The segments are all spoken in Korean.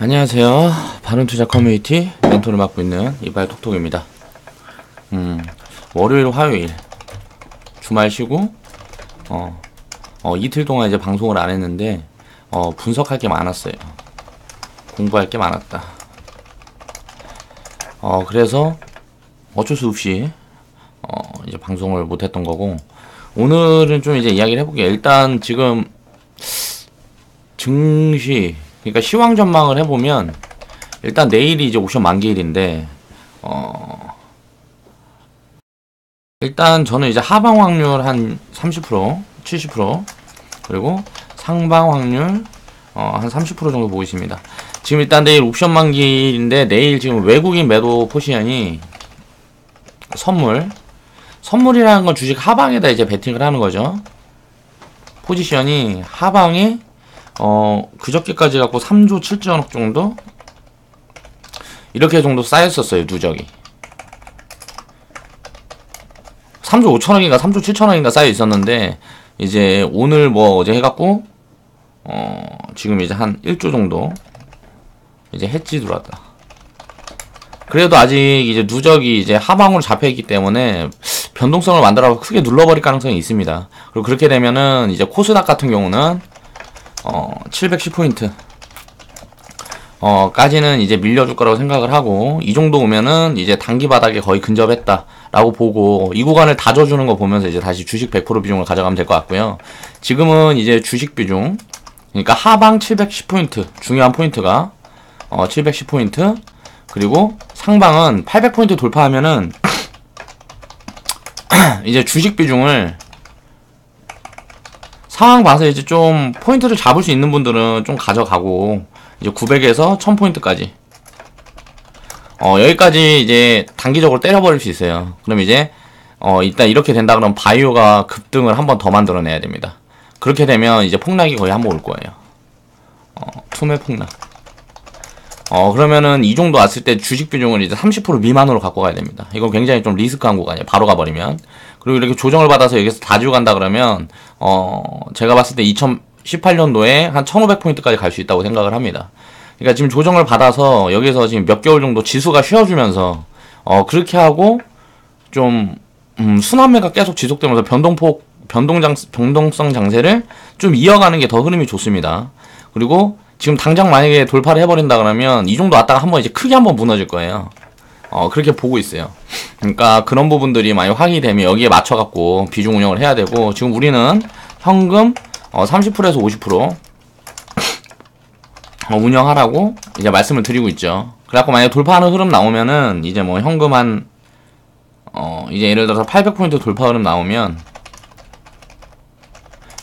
안녕하세요. 바른투자 커뮤니티 멘토를 맡고 있는 이발톡톡입니다. 월요일, 화요일 주말 쉬고 이틀 동안 이제 방송을 안 했는데 분석할 게 많았어요. 공부할 게 많았다. 그래서 어쩔 수 없이 이제 방송을 못 했던 거고, 오늘은 좀 이제 이야기를 해볼게요. 일단 지금 증시, 그러니까 시황 전망을 해보면, 일단 내일이 이제 옵션 만기일인데, 일단 저는 이제 하방 확률 한 30%, 70%, 그리고 상방 확률 한 30% 정도 보고 있습니다. 지금 일단 내일 옵션 만기일인데, 내일 지금 외국인 매도 포지션이 선물이라는 건 주식 하방에다 이제 베팅을 하는 거죠. 포지션이 하방에 그저께까지 갖고 3조 7천억 정도? 이렇게 정도 쌓였었어요, 누적이. 3조 5천억인가 3조 7천억인가 쌓여 있었는데, 이제 오늘 뭐 어제 해갖고, 지금 이제 한 1조 정도, 이제 해지 들어왔다. 그래도 아직 이제 누적이 이제 하방으로 잡혀있기 때문에, 변동성을 만들어서 크게 눌러버릴 가능성이 있습니다. 그리고 그렇게 되면은, 이제 코스닥 같은 경우는, 710포인트 까지는 이제 밀려줄 거라고 생각을 하고, 이 정도 오면은 이제 단기 바닥에 거의 근접했다 라고 보고, 이 구간을 다져주는 거 보면서 이제 다시 주식 100% 비중을 가져가면 될 것 같고요. 지금은 이제 주식 비중, 그러니까 하방 710포인트 중요한 포인트가 710포인트, 그리고 상방은 800포인트 돌파하면은 이제 주식 비중을 상황 봐서 이제 좀 포인트를 잡을 수 있는 분들은 좀 가져가고, 이제 900에서 1000포인트까지 여기까지 이제 단기적으로 때려버릴 수 있어요. 그럼 이제 일단 이렇게 된다 그러면 바이오가 급등을 한 번 더 만들어내야 됩니다. 그렇게 되면 이제 폭락이 거의 한 번 올 거예요. 투매 폭락. 그러면은 이 정도 왔을 때 주식 비중을 이제 30% 미만으로 갖고 가야 됩니다. 이건 굉장히 좀 리스크한 구간이에요. 바로 가버리면. 그리고 이렇게 조정을 받아서 여기서 다 주고 간다 그러면, 제가 봤을 때 2018년도에 한 1500포인트까지 갈 수 있다고 생각을 합니다. 그러니까 지금 조정을 받아서 여기서 지금 몇 개월 정도 지수가 쉬어주면서, 그렇게 하고, 좀, 순환매가 계속 지속되면서 변동성 장세를 좀 이어가는 게 더 흐름이 좋습니다. 그리고 지금 당장 만약에 돌파를 해버린다 그러면 이 정도 왔다가 한번 이제 크게 한번 무너질 거예요. 그렇게 보고 있어요. 그러니까 그런 부분들이 많이 확인이 되면 여기에 맞춰갖고 비중 운영을 해야 되고, 지금 우리는 현금 30%에서 50% 운영하라고 이제 말씀을 드리고 있죠. 그래갖고 만약에 돌파하는 흐름 나오면은 이제 뭐 현금 한 이제 예를 들어서 800포인트 돌파 흐름 나오면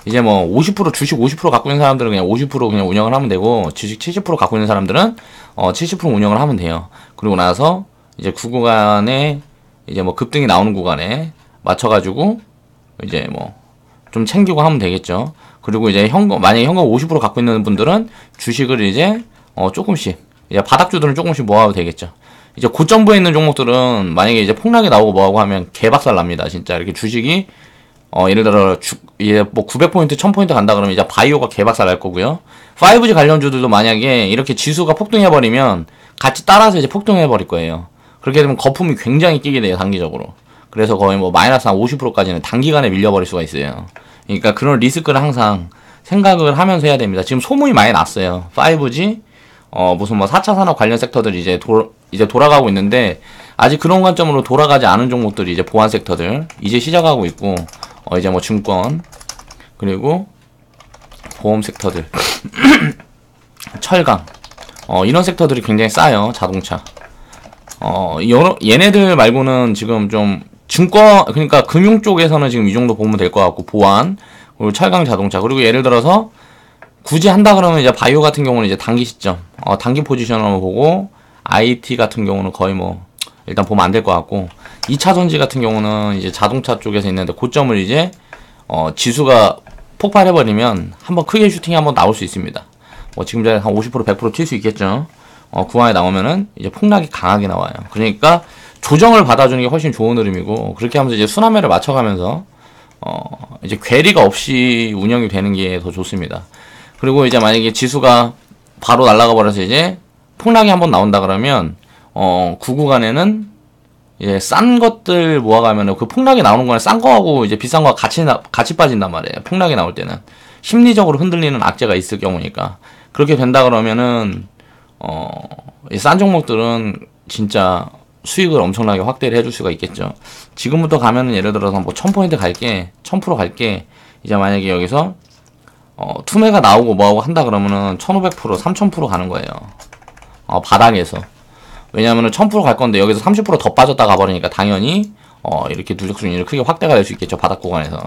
이제 뭐 50% 주식 50% 갖고 있는 사람들은 그냥 50% 그냥 운영을 하면 되고, 주식 70% 갖고 있는 사람들은 70% 운영을 하면 돼요. 그리고 나서 이제 그 구간에 이제 뭐 급등이 나오는 구간에 맞춰가지고 이제 뭐 좀 챙기고 하면 되겠죠. 그리고 이제 만약에 현금 50% 갖고 있는 분들은 주식을 이제 조금씩, 이제 바닥주들은 조금씩 모아도 되겠죠. 이제 고점부에 있는 종목들은 만약에 이제 폭락이 나오고 뭐하고 하면 개박살 납니다. 진짜 이렇게 주식이 예를 들어 이제 뭐 900포인트 1000포인트 간다 그러면 이제 바이오가 개박살 날 거고요. 5G 관련주들도 만약에 이렇게 지수가 폭등해 버리면 같이 따라서 이제 폭등해 버릴 거예요. 그렇게 되면 거품이 굉장히 끼게 돼요, 단기적으로. 그래서 거의 뭐 마이너스 한 50%까지는 단기간에 밀려버릴 수가 있어요. 그러니까 그런 리스크를 항상 생각을 하면서 해야 됩니다. 지금 소문이 많이 났어요. 5G 무슨 뭐 4차 산업 관련 섹터들이 이제 돌아가고 있는데, 아직 그런 관점으로 돌아가지 않은 종목들이 이제 보안 섹터들 이제 시작하고 있고, 이제 뭐 증권, 그리고 보험 sek터들 철강, 이런 섹터들이 굉장히 싸요. 자동차. 얘네들 말고는 지금 좀 증권, 그러니까 금융 쪽에서는 지금 이 정도 보면 될 것 같고, 보안, 그리고 철강, 자동차, 그리고 예를 들어서 굳이 한다 그러면 이제 바이오 같은 경우는 이제 단기 시점, 단기 포지션을 보고, IT 같은 경우는 거의 뭐 일단 보면 안 될 것 같고, 2차 전지 같은 경우는 이제 자동차 쪽에서 있는데, 고점을 이제 지수가 폭발해버리면 한번 크게 슈팅이 한번 나올 수 있습니다. 뭐 지금 전에 한 50% 100% 칠 수 있겠죠. 구간에 나오면은 이제 폭락이 강하게 나와요. 그러니까 조정을 받아주는 게 훨씬 좋은 흐름이고, 그렇게 하면서 이제 순환매를 맞춰가면서 이제 괴리가 없이 운영이 되는 게 더 좋습니다. 그리고 이제 만약에 지수가 바로 날아가 버려서 이제 폭락이 한번 나온다 그러면 구구간에는 이제 싼 것들 모아가면은 그 폭락이 나오는 거는 싼 거하고 이제 비싼 거가 같이 빠진단 말이에요. 폭락이 나올 때는 심리적으로 흔들리는 악재가 있을 경우니까. 그렇게 된다 그러면은 이 싼 종목들은 진짜 수익을 엄청나게 확대를 해줄 수가 있겠죠. 지금부터 가면은 예를 들어서 뭐 1000포인트 갈게, 1000% 갈게. 이제 만약에 여기서 투매가 나오고 뭐하고 한다 그러면은 1500%, 3000% 가는 거예요. 바닥에서. 왜냐면은 1000% 갈 건데 여기서 30%더 빠졌다 가버리니까 당연히 이렇게 누적 수익률이 크게 확대가 될 수 있겠죠. 바닥 구간에서.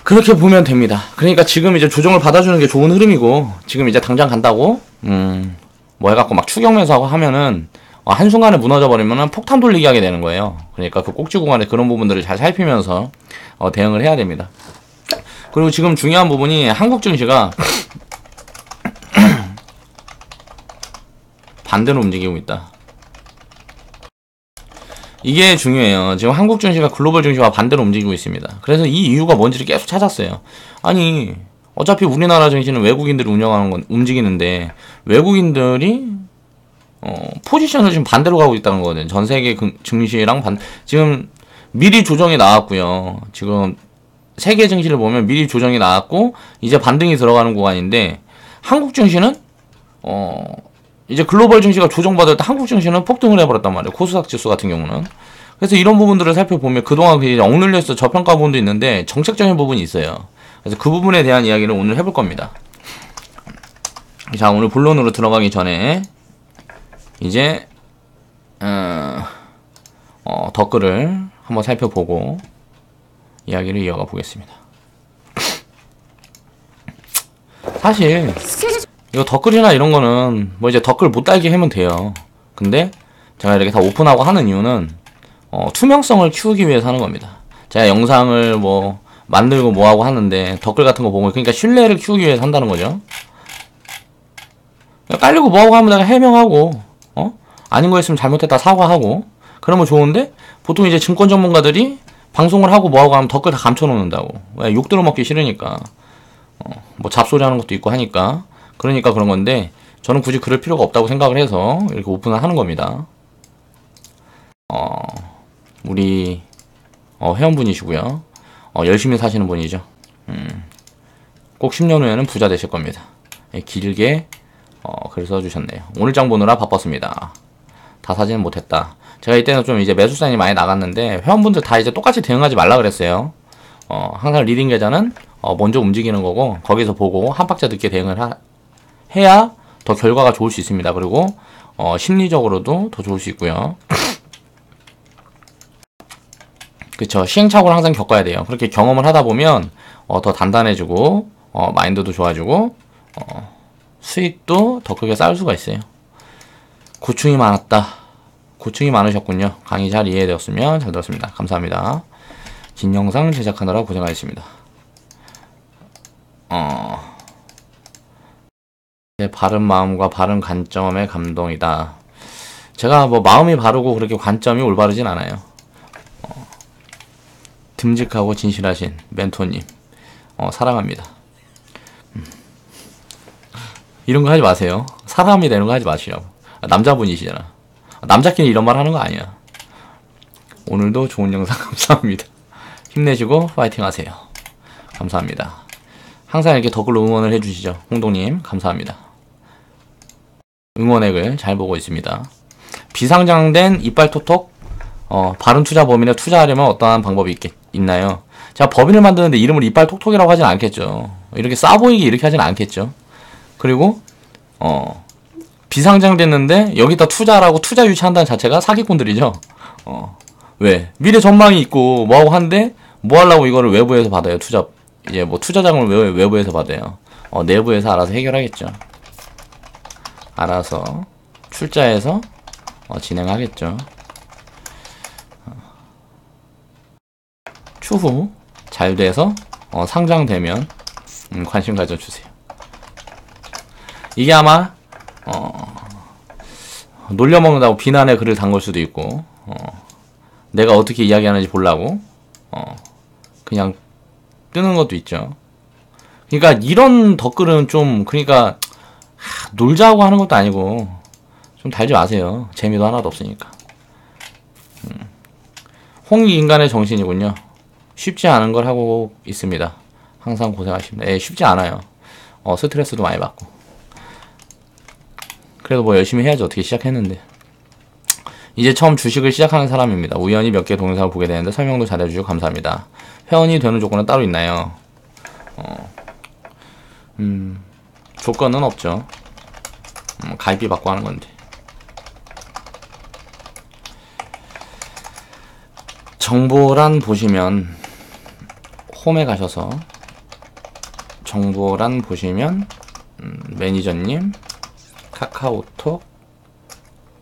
그렇게 보면 됩니다. 그러니까 지금 이제 조정을 받아주는 게 좋은 흐름이고, 지금 이제 당장 간다고 뭐 해갖고 막 추격 매수하고 하면은 한순간에 무너져 버리면은 폭탄 돌리기 하게 되는 거예요. 그러니까 그 꼭지 구간에 그런 부분들을 잘 살피면서 대응을 해야 됩니다. 그리고 지금 중요한 부분이 한국 증시가 반대로 움직이고 있다. 이게 중요해요. 지금 한국 증시가 글로벌 증시와 반대로 움직이고 있습니다. 그래서 이 이유가 뭔지를 계속 찾았어요. 아니, 어차피 우리나라 증시는 외국인들이 움직이는데 외국인들이 포지션을 지금 반대로 가고 있다는 거거든요. 전 세계 증시랑 지금 미리 조정이 나왔고요. 지금 세계 증시를 보면 미리 조정이 나왔고 이제 반등이 들어가는 구간인데, 한국 증시는 이제 글로벌 증시가 조정받을 때 한국 증시는 폭등을 해버렸단 말이에요. 코스닥 지수 같은 경우는. 그래서 이런 부분들을 살펴보면 그동안 억눌려 있어 저평가 부분도 있는데 정책적인 부분이 있어요. 그래서 그 부분에 대한 이야기를 오늘 해볼 겁니다. 자, 오늘 본론으로 들어가기 전에 이제 댓글을 한번 살펴보고 이야기를 이어가 보겠습니다. 사실 이거 댓글이나 이런 거는 뭐 이제 댓글 못 달게 하면 돼요. 근데 제가 이렇게 다 오픈하고 하는 이유는 투명성을 키우기 위해서 하는 겁니다. 제가 영상을 뭐 만들고 뭐하고 하는데 댓글 같은 거 보고, 그러니까 신뢰를 키우기 위해서 한다는 거죠. 깔리고 뭐하고 하면 내가 해명하고 아닌 거 있으면 잘못했다 사과하고 그러면 좋은데, 보통 이제 증권 전문가들이 방송을 하고 뭐하고 하면 댓글 다 감춰놓는다고. 왜? 욕 들어먹기 싫으니까. 뭐 잡소리 하는 것도 있고 하니까. 그러니까 그런 건데, 저는 굳이 그럴 필요가 없다고 생각을 해서 이렇게 오픈을 하는 겁니다. 우리 회원분이시고요. 열심히 사시는 분이죠. 꼭 10년 후에는 부자 되실 겁니다. 길게 글 써주셨네요. 오늘 장 보느라 바빴습니다. 다 사지는 못했다. 제가 이때는 좀 이제 매수 사인이 많이 나갔는데 회원분들 다 이제 똑같이 대응하지 말라 그랬어요. 항상 리딩 계좌는 먼저 움직이는 거고, 거기서 보고 한 박자 늦게 대응을 해야 더 결과가 좋을 수 있습니다. 그리고 심리적으로도 더 좋을 수 있고요. 그쵸. 시행착오를 항상 겪어야 돼요. 그렇게 경험을 하다 보면 더 단단해지고 마인드도 좋아지고 수익도 더 크게 쌓을 수가 있어요. 고충이 많았다. 고충이 많으셨군요. 강의 잘 이해되었으면 잘 들었습니다. 감사합니다. 긴 영상 제작하느라 고생하셨습니다. 제 바른 마음과 바른 관점의 감동이다. 제가 뭐 마음이 바르고 그렇게 관점이 올바르진 않아요. 듬직하고 진실하신 멘토님 사랑합니다. 이런 거 하지 마세요. 사랑합니다 이런 거 하지 마시라고. 남자분이시잖아. 남자끼리 이런 말 하는 거 아니야. 오늘도 좋은 영상 감사합니다. 힘내시고 파이팅 하세요. 감사합니다. 항상 이렇게 댓글로 응원을 해주시죠. 홍동님 감사합니다. 응원액을 잘 보고 있습니다. 비상장된 이빨 톡톡 바른 투자 범인에 투자하려면 어떠한 방법이 있나요? 제가 법인을 만드는데 이름을 이빨 톡톡이라고 하진 않겠죠. 이렇게 싸보이게 이렇게 하진 않겠죠. 그리고 비상장됐는데 여기다 투자라고 투자 유치한다는 자체가 사기꾼들이죠. 왜? 미래 전망이 있고 뭐하고 한데 뭐 하려고 이거를 외부에서 받아요. 이제 뭐 투자 자금을 외부에서 받아요. 내부에서 알아서 해결하겠죠. 알아서 출자해서 진행하겠죠. 추후 잘 돼서 상장되면 관심 가져주세요. 이게 아마 놀려먹는다고 비난의 글을 담글 수도 있고 내가 어떻게 이야기하는지 보려고 그냥 뜨는 것도 있죠. 그러니까 이런 댓글은 좀 그러니까 놀자고 하는 것도 아니고 좀 달지 마세요. 재미도 하나도 없으니까. 홍익 인간의 정신이군요. 쉽지 않은 걸 하고 있습니다. 항상 고생하십니다. 예, 쉽지 않아요. 스트레스도 많이 받고. 그래도 뭐 열심히 해야지. 어떻게 시작했는데. 이제 처음 주식을 시작하는 사람입니다. 우연히 몇 개 동영상을 보게 되는데 설명도 잘해주시고 감사합니다. 회원이 되는 조건은 따로 있나요? 조건은 없죠. 가입비 받고 하는 건데. 정보란 보시면 홈에 가셔서 정보란 보시면 매니저님 카카오톡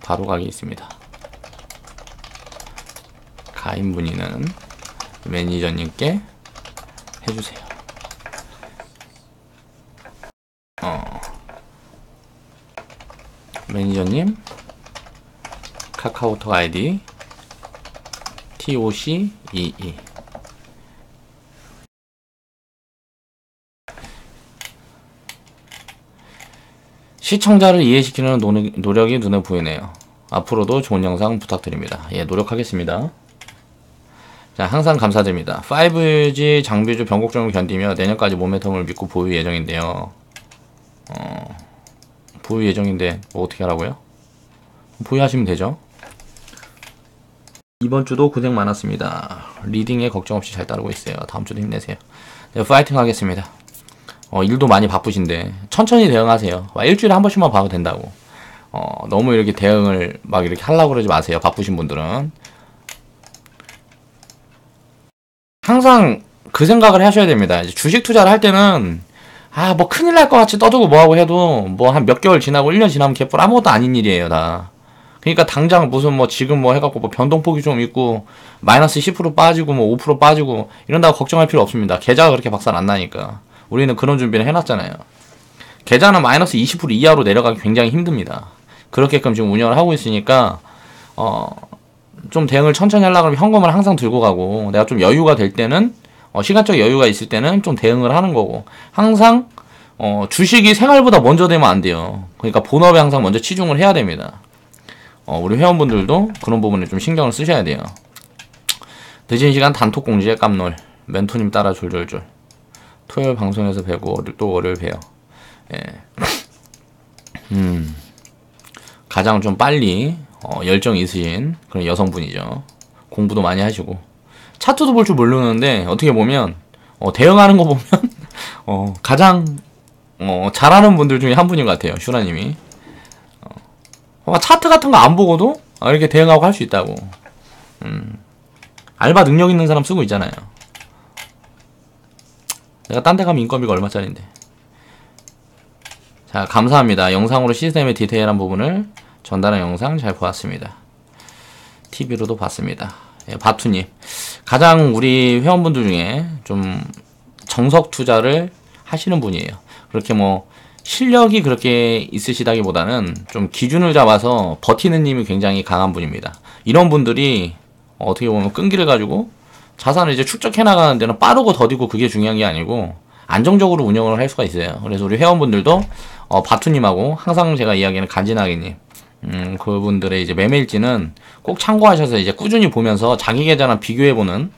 바로 가기 있습니다. 가입 문의는 매니저님께 해주세요. 매니저님 카카오톡 아이디 TOC22 시청자를 이해시키는 노력이 눈에 보이네요. 앞으로도 좋은 영상 부탁드립니다. 예, 노력하겠습니다. 자, 항상 감사드립니다. 5G 장비주 변곡점을 견디며 내년까지 모멘텀을 믿고 보유 예정인데요. 보유 예정인데 뭐 어떻게 하라고요? 보유하시면 되죠. 이번 주도 고생 많았습니다. 리딩에 걱정 없이 잘 따르고 있어요. 다음 주도 힘내세요. 네, 파이팅 하겠습니다. 일도 많이 바쁘신데 천천히 대응하세요. 일주일에 한 번씩만 봐도 된다고. 너무 이렇게 대응을 막 이렇게 하려고 그러지 마세요. 바쁘신 분들은. 항상 그 생각을 하셔야 됩니다. 이제 주식 투자를 할 때는 뭐 큰일 날 것 같이 떠들고 뭐하고 해도 뭐 한 몇 개월 지나고 1년 지나면 개뿔 아무것도 아닌 일이에요, 다. 그러니까 당장 무슨 뭐 지금 뭐 해갖고 뭐 변동폭이 좀 있고 마이너스 10% 빠지고 뭐 5% 빠지고 이런다고 걱정할 필요 없습니다. 계좌가 그렇게 박살 안 나니까. 우리는 그런 준비를 해놨잖아요. 계좌는 마이너스 20% 이하로 내려가기 굉장히 힘듭니다. 그렇게끔 지금 운영을 하고 있으니까 좀 대응을 천천히 하려고 하면 현금을 항상 들고 가고, 내가 좀 여유가 될 때는 시간적 여유가 있을 때는 좀 대응을 하는 거고, 항상 주식이 생활보다 먼저 되면 안 돼요. 그러니까 본업에 항상 먼저 치중을 해야 됩니다. 우리 회원분들도 그런 부분에 좀 신경을 쓰셔야 돼요. 늦은 시간 단톡 공지에 깜놀. 멘토님 따라 졸졸졸. 토요일 방송에서 뵈고 또 월요일 봬요. 예. 가장 좀 빨리 열정이 있으신 그런 여성분이죠. 공부도 많이 하시고 차트도 볼 줄 모르는데 어떻게 보면 대응하는 거 보면 가장 잘하는 분들 중에 한 분인 것 같아요. 슈라님이. 차트 같은 거 안 보고도 이렇게 대응하고 할 수 있다고. 알바 능력 있는 사람 쓰고 있잖아요. 내가 딴 데 가면 인건비가 얼마짜린데. 자, 감사합니다. 영상으로 시스템의 디테일한 부분을 전달한 영상 잘 보았습니다. TV로도 봤습니다. 예, 바투님. 가장 우리 회원분들 중에 좀 정석 투자를 하시는 분이에요. 그렇게 뭐 실력이 그렇게 있으시다기보다는 좀 기준을 잡아서 버티는 힘이 굉장히 강한 분입니다. 이런 분들이 어떻게 보면 끈기를 가지고 자산을 이제 축적해 나가는 데는 빠르고 더디고 그게 중요한 게 아니고 안정적으로 운영을 할 수가 있어요. 그래서 우리 회원분들도 바투님하고 항상 제가 이야기하는 간지나기님, 그분들의 이제 매매일지는 꼭 참고하셔서 이제 꾸준히 보면서 자기 계좌랑 비교해보는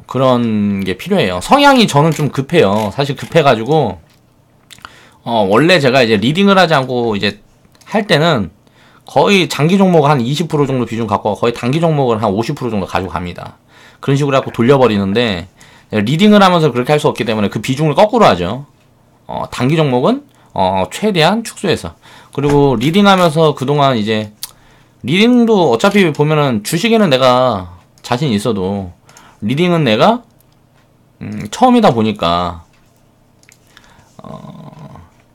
그런 게 필요해요. 성향이 저는 좀 급해요. 사실 급해가지고 원래 제가 이제 리딩을 하지 않고 이제 할 때는 거의 장기 종목을 한 20% 정도 비중 갖고 거의 단기 종목을 한 50% 정도 가지고 갑니다. 그런 식으로 해갖고 돌려버리는데 리딩을 하면서 그렇게 할 수 없기 때문에 그 비중을 거꾸로 하죠. 단기 종목은 최대한 축소해서. 그리고 리딩하면서 그동안 이제 리딩도 어차피 보면은 주식에는 내가 자신 있어도 리딩은 내가 처음이다 보니까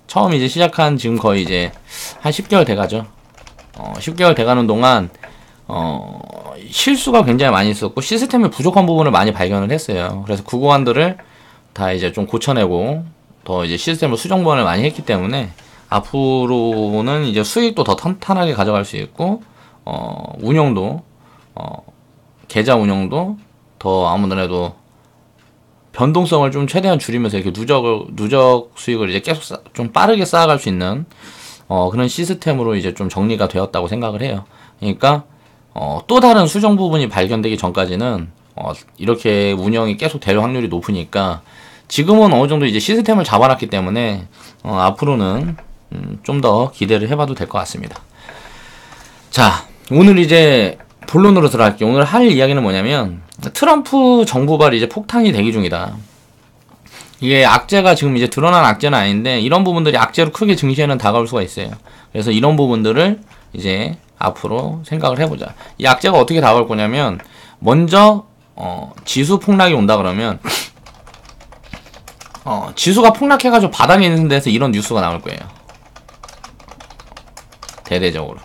처음 이제 시작한 지금 거의 이제 한 10개월 돼가죠. 10개월 돼가는 동안 실수가 굉장히 많이 있었고 시스템에 부족한 부분을 많이 발견을 했어요. 그래서 그 구간들을 다 이제 좀 고쳐내고 더 이제 시스템을 수정보완을 많이 했기 때문에 앞으로는 이제 수익도 더 탄탄하게 가져갈 수 있고 운영도 계좌 운영도 더 아무래도 변동성을 좀 최대한 줄이면서 이렇게 누적 수익을 이제 계속 좀 빠르게 쌓아갈 수 있는 그런 시스템으로 이제 좀 정리가 되었다고 생각을 해요. 그러니까 또 다른 수정 부분이 발견되기 전까지는 이렇게 운영이 계속 될 확률이 높으니까 지금은 어느 정도 이제 시스템을 잡아놨기 때문에 앞으로는 좀 더 기대를 해봐도 될 것 같습니다. 자, 오늘 이제 본론으로 들어갈게요. 오늘 할 이야기는 뭐냐면 트럼프 정부발 이제 폭탄이 대기 중이다. 이게 악재가 지금 이제 드러난 악재는 아닌데 이런 부분들이 악재로 크게 증시에는 다가올 수가 있어요. 그래서 이런 부분들을 이제 앞으로 생각을 해보자. 이 악재가 어떻게 다가올 거냐면 먼저 지수 폭락이 온다 그러면 지수가 폭락해가지고 바닥에 있는 데서 이런 뉴스가 나올 거예요. 대대적으로.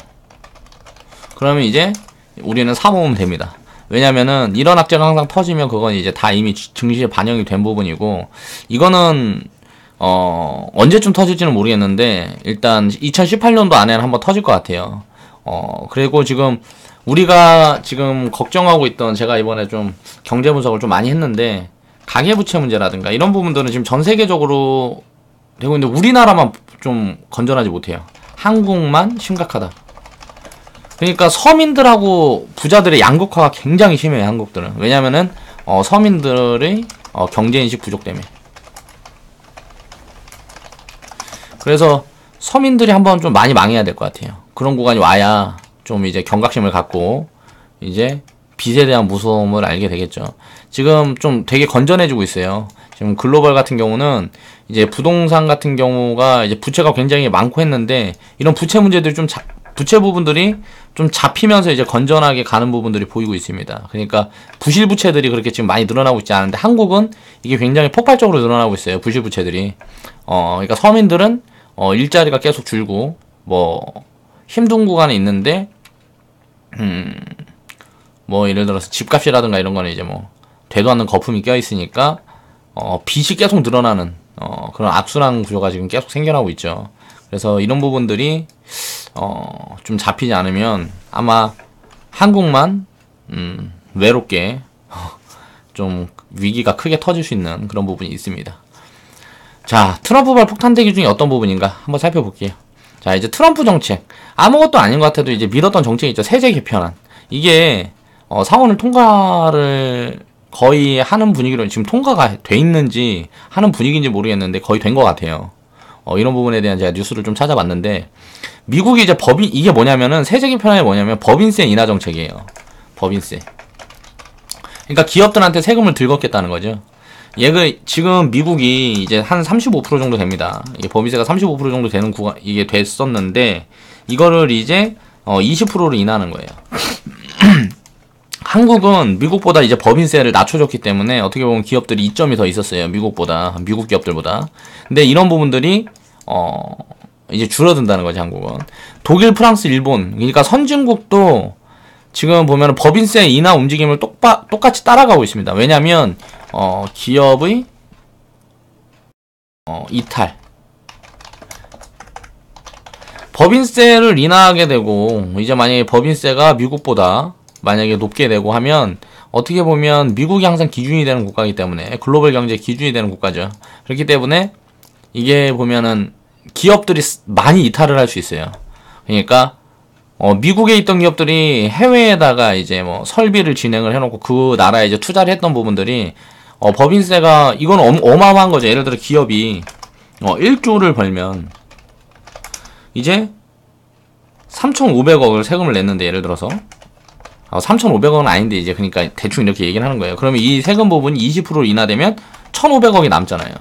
그러면 이제 우리는 사모으면 됩니다. 왜냐면은 이런 악재가 항상 터지면 그건 이제 다 이미 증시에 반영이 된 부분이고 이거는 언제쯤 터질지는 모르겠는데 일단 2018년도 안에는 한번 터질 것 같아요. 그리고 지금 우리가 지금 걱정하고 있던 제가 이번에 좀 경제 분석을 좀 많이 했는데 가계부채 문제라든가 이런 부분들은 지금 전 세계적으로 되고 있는데 우리나라만 좀 건전하지 못해요. 한국만 심각하다. 그러니까 서민들하고 부자들의 양극화가 굉장히 심해요. 한국들은. 왜냐면은 서민들의 경제인식 부족 때문에. 그래서 서민들이 한번 좀 많이 망해야 될 것 같아요. 그런 구간이 와야 좀 이제 경각심을 갖고 이제 빚에 대한 무서움을 알게 되겠죠. 지금 좀 되게 건전해지고 있어요. 지금 글로벌 같은 경우는 이제 부동산 같은 경우가 이제 부채가 굉장히 많고 했는데 이런 부채 문제들이 좀 부채 부분들이 좀 잡히면서 이제 건전하게 가는 부분들이 보이고 있습니다. 그러니까 부실 부채들이 그렇게 지금 많이 늘어나고 있지 않은데 한국은 이게 굉장히 폭발적으로 늘어나고 있어요. 부실 부채들이. 그러니까 서민들은 일자리가 계속 줄고 뭐 힘든 구간에 있는데 뭐 예를 들어서 집값이라든가 이런 거는 이제 뭐 되도 않는 거품이 껴 있으니까 빚이 계속 늘어나는 그런 악순환 구조가 지금 계속 생겨나고 있죠. 그래서 이런 부분들이 좀 잡히지 않으면 아마 한국만 외롭게 좀 위기가 크게 터질 수 있는 그런 부분이 있습니다. 자, 트럼프발 폭탄 대기 중에 어떤 부분인가 한번 살펴볼게요. 자, 이제 트럼프 정책 아무것도 아닌 것 같아도 이제 믿었던 정책이 있죠. 세제 개편안. 이게 상원을 통과를 거의 하는 분위기로 지금 통과가 돼 있는지 하는 분위기인지 모르겠는데 거의 된 것 같아요. 이런 부분에 대한 제가 뉴스를 좀 찾아봤는데 미국이 이제 이게 뭐냐면은 세제 개편안이 뭐냐면 법인세 인하 정책이에요. 법인세. 그러니까 기업들한테 세금을 덜 걷겠다는 거죠. 지금 미국이 이제 한 35% 정도 됩니다. 이게 법인세가 35% 정도 되는 구간 이게 됐었는데 이거를 이제 20%로 인하하는 거예요. 한국은 미국보다 이제 법인세를 낮춰줬기 때문에 어떻게 보면 기업들이 이점이 더 있었어요. 미국 기업들보다. 근데 이런 부분들이 이제 줄어든다는 거지, 한국은. 독일, 프랑스, 일본. 그러니까 선진국도 지금 보면 법인세 인하 움직임을 똑같이 따라가고 있습니다. 왜냐면, 기업의, 이탈. 법인세를 인하하게 되고, 이제 만약에 법인세가 미국보다 만약에 높게 되고 하면, 어떻게 보면 미국이 항상 기준이 되는 국가이기 때문에, 글로벌 경제 기준이 되는 국가죠. 그렇기 때문에, 이게 보면은, 기업들이 많이 이탈을 할 수 있어요. 그러니까 미국에 있던 기업들이 해외에다가 이제 뭐 설비를 진행을 해놓고 그 나라에 이제 투자를 했던 부분들이 법인세가 이건 어마어마한 거죠. 예를 들어 기업이 1조를 벌면 이제 3,500억을 세금을 냈는데 예를 들어서 3,500억은 아닌데 이제 그러니까 대충 이렇게 얘기를 하는 거예요. 그러면 이 세금 부분이 20% 인하되면 1,500억이 남잖아요.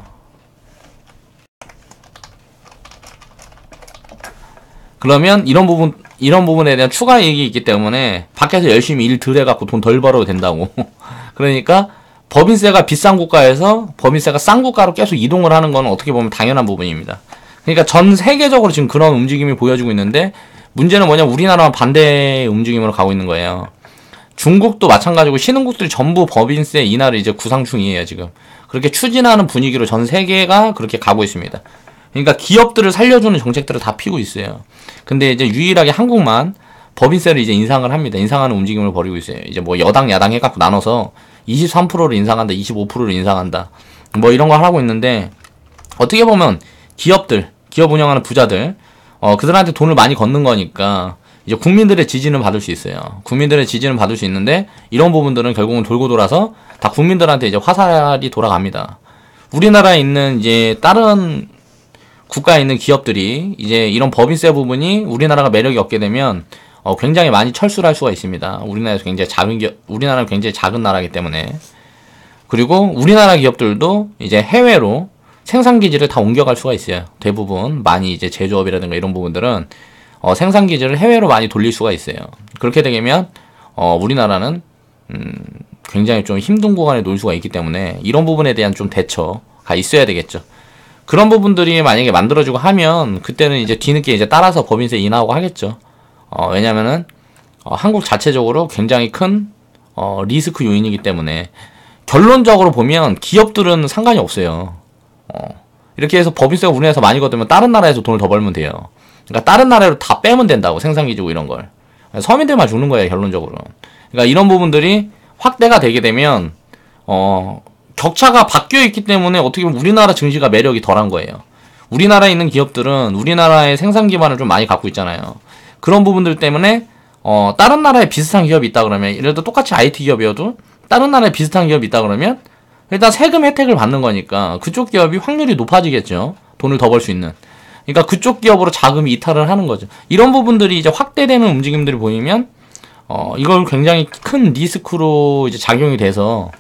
그러면 이런 부분에 대한 추가 이익이 있기 때문에 밖에서 열심히 일 덜 해갖고 돈 덜 벌어도 된다고. 그러니까 법인세가 비싼 국가에서 법인세가 싼 국가로 계속 이동을 하는 건 어떻게 보면 당연한 부분입니다. 그러니까 전 세계적으로 지금 그런 움직임이 보여지고 있는데 문제는 뭐냐면 우리나라만 반대의 움직임으로 가고 있는 거예요. 중국도 마찬가지고 신흥국들이 전부 법인세 인하를 이제 구상 중이에요, 지금. 그렇게 추진하는 분위기로 전 세계가 그렇게 가고 있습니다. 그러니까 기업들을 살려주는 정책들을 다 피고 있어요. 근데 이제 유일하게 한국만 법인세를 이제 인상을 합니다. 인상하는 움직임을 벌이고 있어요. 이제 뭐 여당, 야당 해갖고 나눠서 23%를 인상한다, 25%를 인상한다. 뭐 이런 걸 하고 있는데, 어떻게 보면 기업들, 기업 운영하는 부자들, 그들한테 돈을 많이 걷는 거니까 이제 국민들의 지지는 받을 수 있어요. 국민들의 지지는 받을 수 있는데 이런 부분들은 결국은 돌고 돌아서 다 국민들한테 이제 화살이 돌아갑니다. 우리나라에 있는 이제 다른 국가에 있는 기업들이 이제 이런 법인세 부분이 우리나라가 매력이 없게 되면 굉장히 많이 철수를 할 수가 있습니다. 우리나라에서 굉장히 작은 우리나라는 굉장히 작은 나라이기 때문에. 그리고 우리나라 기업들도 이제 해외로 생산기지를 다 옮겨갈 수가 있어요. 대부분 많이 이제 제조업이라든가 이런 부분들은 생산기지를 해외로 많이 돌릴 수가 있어요. 그렇게 되면 우리나라는 굉장히 좀 힘든 구간에 놓일 수가 있기 때문에 이런 부분에 대한 좀 대처가 있어야 되겠죠. 그런 부분들이 만약에 만들어지고 하면 그때는 이제 뒤늦게 이제 따라서 법인세 인하하고 하겠죠. 왜냐면은 한국 자체적으로 굉장히 큰 리스크 요인이기 때문에 결론적으로 보면 기업들은 상관이 없어요. 이렇게 해서 법인세가 우리나라에서 많이 걷으면 다른 나라에서 돈을 더 벌면 돼요. 그러니까 다른 나라로 다 빼면 된다고, 생산기지고 이런 걸. 서민들만 죽는 거예요, 결론적으로. 그러니까 이런 부분들이 확대가 되게 되면 격차가 바뀌어 있기 때문에 어떻게 보면 우리나라 증시가 매력이 덜한 거예요. 우리나라에 있는 기업들은 우리나라의 생산 기반을 좀 많이 갖고 있잖아요. 그런 부분들 때문에 다른 나라에 비슷한 기업이 있다 그러면, 예를 들어 똑같이 IT 기업이어도 다른 나라에 비슷한 기업이 있다 그러면 일단 세금 혜택을 받는 거니까 그쪽 기업이 확률이 높아지겠죠. 돈을 더 벌 수 있는. 그러니까 그쪽 기업으로 자금이 이탈을 하는 거죠. 이런 부분들이 이제 확대되는 움직임들이 보이면 이걸 굉장히 큰 리스크로 이제 작용이 돼서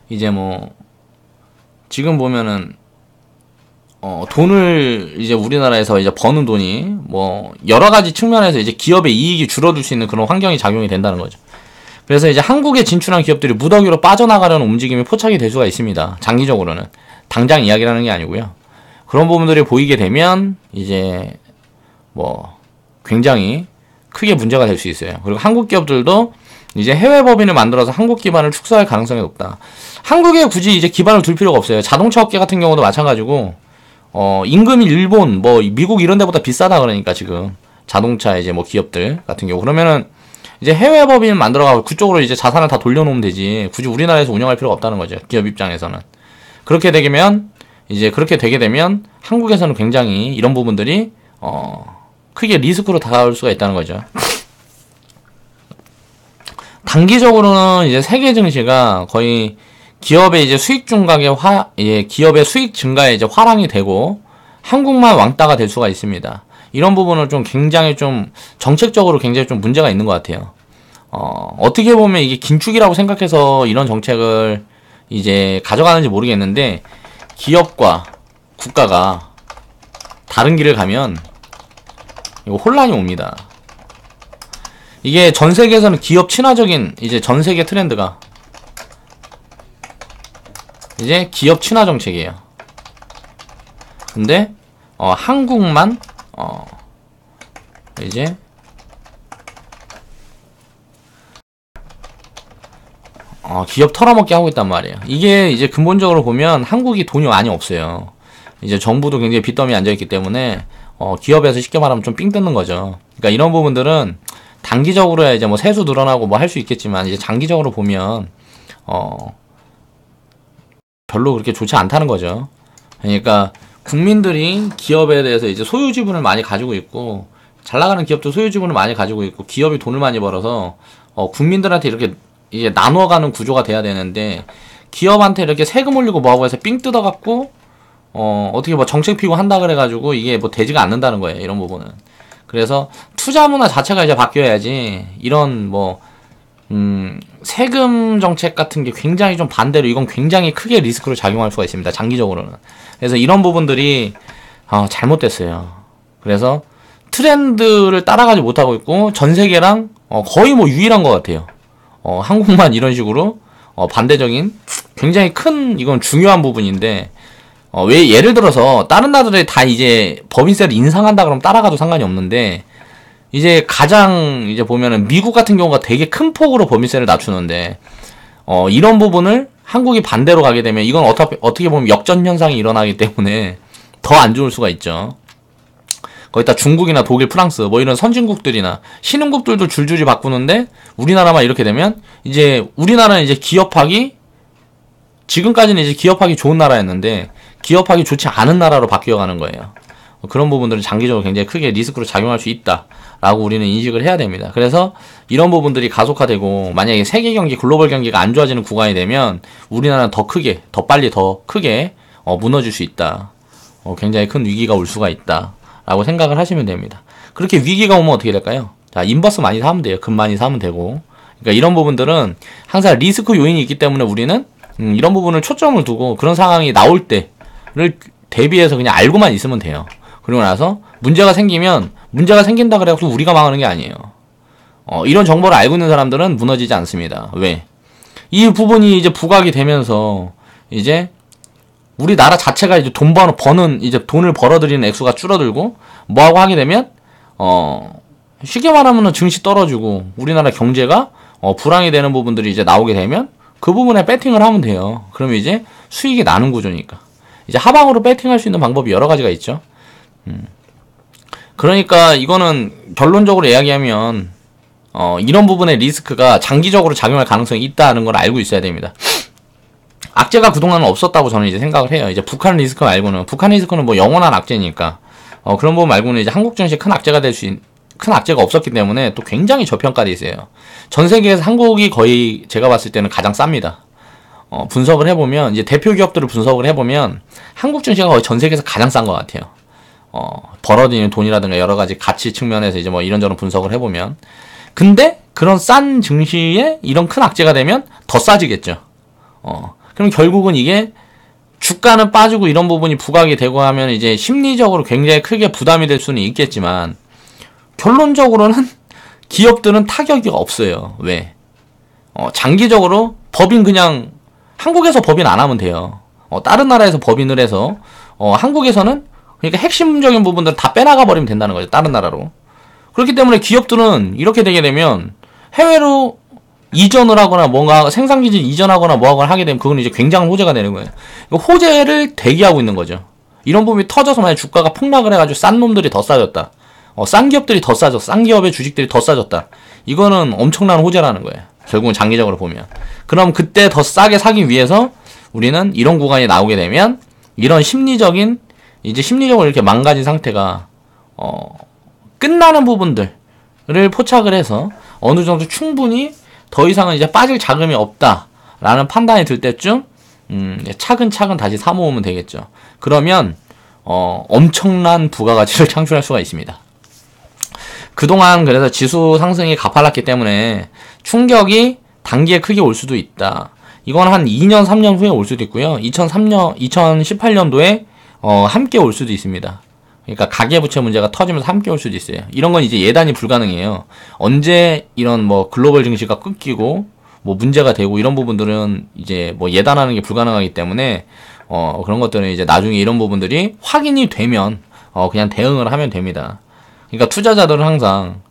이제 뭐 지금 보면은 돈을 이제 우리나라에서 이제 버는 돈이 뭐 여러 가지 측면에서 이제 기업의 이익이 줄어들 수 있는 그런 환경이 작용이 된다는 거죠. 그래서 이제 한국에 진출한 기업들이 무더기로 빠져나가려는 움직임이 포착이 될 수가 있습니다. 장기적으로는. 당장 이야기라는 게 아니고요. 그런 부분들이 보이게 되면 이제 뭐 굉장히 크게 문제가 될 수 있어요. 그리고 한국 기업들도 이제 해외 법인을 만들어서 한국 기반을 축소할 가능성이 높다. 한국에 굳이 이제 기반을 둘 필요가 없어요. 자동차 업계 같은 경우도 마찬가지고 임금이 일본, 뭐 미국 이런 데보다 비싸다 그러니까 지금 자동차 이제 뭐 기업들 같은 경우 그러면은 이제 해외 법인 만들어가고 그쪽으로 이제 자산을 다 돌려놓으면 되지. 굳이 우리나라에서 운영할 필요가 없다는 거죠. 기업 입장에서는. 그렇게 되면 이제 그렇게 되게 되면 한국에서는 굉장히 이런 부분들이 크게 리스크로 다가올 수가 있다는 거죠. 단기적으로는 이제 세계 증시가 거의 기업의 이제 수익 증가의 기업의 수익 증가에 이제 화랑이 되고 한국만 왕따가 될 수가 있습니다. 이런 부분을 좀 굉장히 좀 정책적으로 굉장히 좀 문제가 있는 것 같아요. 어떻게 보면 이게 긴축이라고 생각해서 이런 정책을 이제 가져가는지 모르겠는데 기업과 국가가 다른 길을 가면 이거 혼란이 옵니다. 이게 전 세계에서는 기업 친화적인 이제 전 세계 트렌드가 이제 기업 친화 정책이에요. 근데 한국만 이제 기업 털어먹게 하고 있단 말이에요. 이게 이제 근본적으로 보면 한국이 돈이 많이 없어요. 이제 정부도 굉장히 빚더미에 앉아있기 때문에 기업에서 쉽게 말하면 좀 삥 뜯는 거죠. 그러니까 이런 부분들은 단기적으로야 이제 뭐 세수 늘어나고 뭐 할 수 있겠지만 이제 장기적으로 보면 별로 그렇게 좋지 않다는 거죠. 그러니까 국민들이 기업에 대해서 이제 소유 지분을 많이 가지고 있고 잘 나가는 기업도 소유 지분을 많이 가지고 있고 기업이 돈을 많이 벌어서 국민들한테 이렇게 이제 나눠가는 구조가 돼야 되는데 기업한테 이렇게 세금 올리고 뭐하고 해서 삥 뜯어갖고 어떻게 뭐 정책 피고 한다 그래가지고 이게 뭐 되지가 않는다는 거예요. 이런 부분은. 그래서 투자 문화 자체가 이제 바뀌어야지 이런 뭐 세금 정책 같은 게 굉장히 좀 반대로 이건 굉장히 크게 리스크로 작용할 수가 있습니다. 장기적으로는. 그래서 이런 부분들이 잘못됐어요. 그래서 트렌드를 따라가지 못하고 있고 전 세계랑 거의 뭐 유일한 것 같아요. 한국만 이런 식으로 반대적인 굉장히 큰 이건 중요한 부분인데 왜 예를 들어서 다른 나라들이 다 이제 법인세를 인상한다 그러면 따라가도 상관이 없는데 이제 가장 이제 보면은 미국 같은 경우가 되게 큰 폭으로 법인세를 낮추는데 이런 부분을 한국이 반대로 가게 되면 이건 어떻게 보면 역전 현상이 일어나기 때문에 더 안 좋을 수가 있죠. 거기다 중국이나 독일, 프랑스 뭐 이런 선진국들이나 신흥국들도 줄줄이 바꾸는데 우리나라만 이렇게 되면 이제 우리나라는 이제 기업하기 지금까지는 이제 기업하기 좋은 나라였는데 기업하기 좋지 않은 나라로 바뀌어가는 거예요. 그런 부분들은 장기적으로 굉장히 크게 리스크로 작용할 수 있다라고 우리는 인식을 해야 됩니다. 그래서 이런 부분들이 가속화되고 만약에 세계 경기, 글로벌 경기가 안 좋아지는 구간이 되면 우리나라는 더 크게, 더 빨리, 더 크게 무너질 수 있다. 굉장히 큰 위기가 올 수가 있다라고 생각을 하시면 됩니다. 그렇게 위기가 오면 어떻게 될까요? 자, 인버스 많이 사면 돼요. 금 많이 사면 되고. 그러니까 이런 부분들은 항상 리스크 요인이 있기 때문에 우리는 이런 부분을 초점을 두고 그런 상황이 나올 때를 대비해서 그냥 알고만 있으면 돼요. 그리고 나서 문제가 생기면 문제가 생긴다 그래서 우리가 망하는 게 아니에요. 이런 정보를 알고 있는 사람들은 무너지지 않습니다. 왜? 이 부분이 이제 부각이 되면서 이제 우리나라 자체가 이제 버는 이제 돈을 벌어들이는 액수가 줄어들고 뭐하고 하게 되면 쉽게 말하면은 증시 떨어지고 우리나라 경제가 불황이 되는 부분들이 이제 나오게 되면 그 부분에 배팅을 하면 돼요. 그러면 이제 수익이 나는 구조니까. 이제 하방으로 배팅할 수 있는 방법이 여러 가지가 있죠. 그러니까 이거는 결론적으로 이야기하면 이런 부분의 리스크가 장기적으로 작용할 가능성이 있다는 걸 알고 있어야 됩니다. 악재가 그동안은 없었다고 저는 이제 생각을 해요. 이제 북한 리스크 말고는 북한 리스크는 뭐 영원한 악재니까 그런 부분 말고는 이제 한국 증시에 큰 악재가 큰 악재가 없었기 때문에 또 굉장히 저평가돼 있어요. 전 세계에서 한국이 거의 제가 봤을 때는 가장 쌉니다. 분석을 해보면 이제 대표 기업들을 분석을 해보면 한국 증시가 거의 전 세계에서 가장 싼 것 같아요. 벌어들이는 돈이라든가 여러 가지 가치 측면에서 이제 뭐 이런저런 분석을 해보면 근데 그런 싼 증시에 이런 큰 악재가 되면 더 싸지겠죠. 그럼 결국은 이게 주가는 빠지고 이런 부분이 부각이 되고 하면 이제 심리적으로 굉장히 크게 부담이 될 수는 있겠지만 결론적으로는 기업들은 타격이 없어요. 왜? 장기적으로 법인 그냥 한국에서 법인 안 하면 돼요. 다른 나라에서 법인을 해서 한국에서는 그러니까 핵심적인 부분들 다 빼나가 버리면 된다는 거죠. 다른 나라로. 그렇기 때문에 기업들은 이렇게 되게 되면 해외로 이전을 하거나 뭔가 생산기지 이전하거나 뭐하거나 하게 되면 그건 이제 굉장한 호재가 되는 거예요. 호재를 대기하고 있는 거죠. 이런 부분이 터져서 만약 주가가 폭락을 해가지고 싼 놈들이 더 싸졌다. 싼 기업들이 더 싸졌다. 싼 기업의 주식들이 더 싸졌다. 이거는 엄청난 호재라는 거예요. 결국은 장기적으로 보면. 그럼 그때 더 싸게 사기 위해서 우리는 이런 구간이 나오게 되면 이런 심리적으로 이렇게 망가진 상태가 끝나는 부분들을 포착을 해서 어느 정도 충분히 더 이상은 이제 빠질 자금이 없다라는 판단이 들 때쯤 차근차근 다시 사모으면 되겠죠. 그러면 엄청난 부가가치를 창출할 수가 있습니다. 그동안 그래서 지수 상승이 가팔랐기 때문에 충격이 단기에 크게 올 수도 있다. 이건 한 2년, 3년 후에 올 수도 있고요. 2018년도에 함께 올 수도 있습니다. 그러니까 가계부채 문제가 터지면서 함께 올 수도 있어요. 이런 건 이제 예단이 불가능해요. 언제 이런 뭐 글로벌 증시가 끊기고 뭐 문제가 되고 이런 부분들은 이제 뭐 예단하는 게 불가능하기 때문에 그런 것들은 이제 나중에 이런 부분들이 확인이 되면 그냥 대응을 하면 됩니다. 그러니까 투자자들은 항상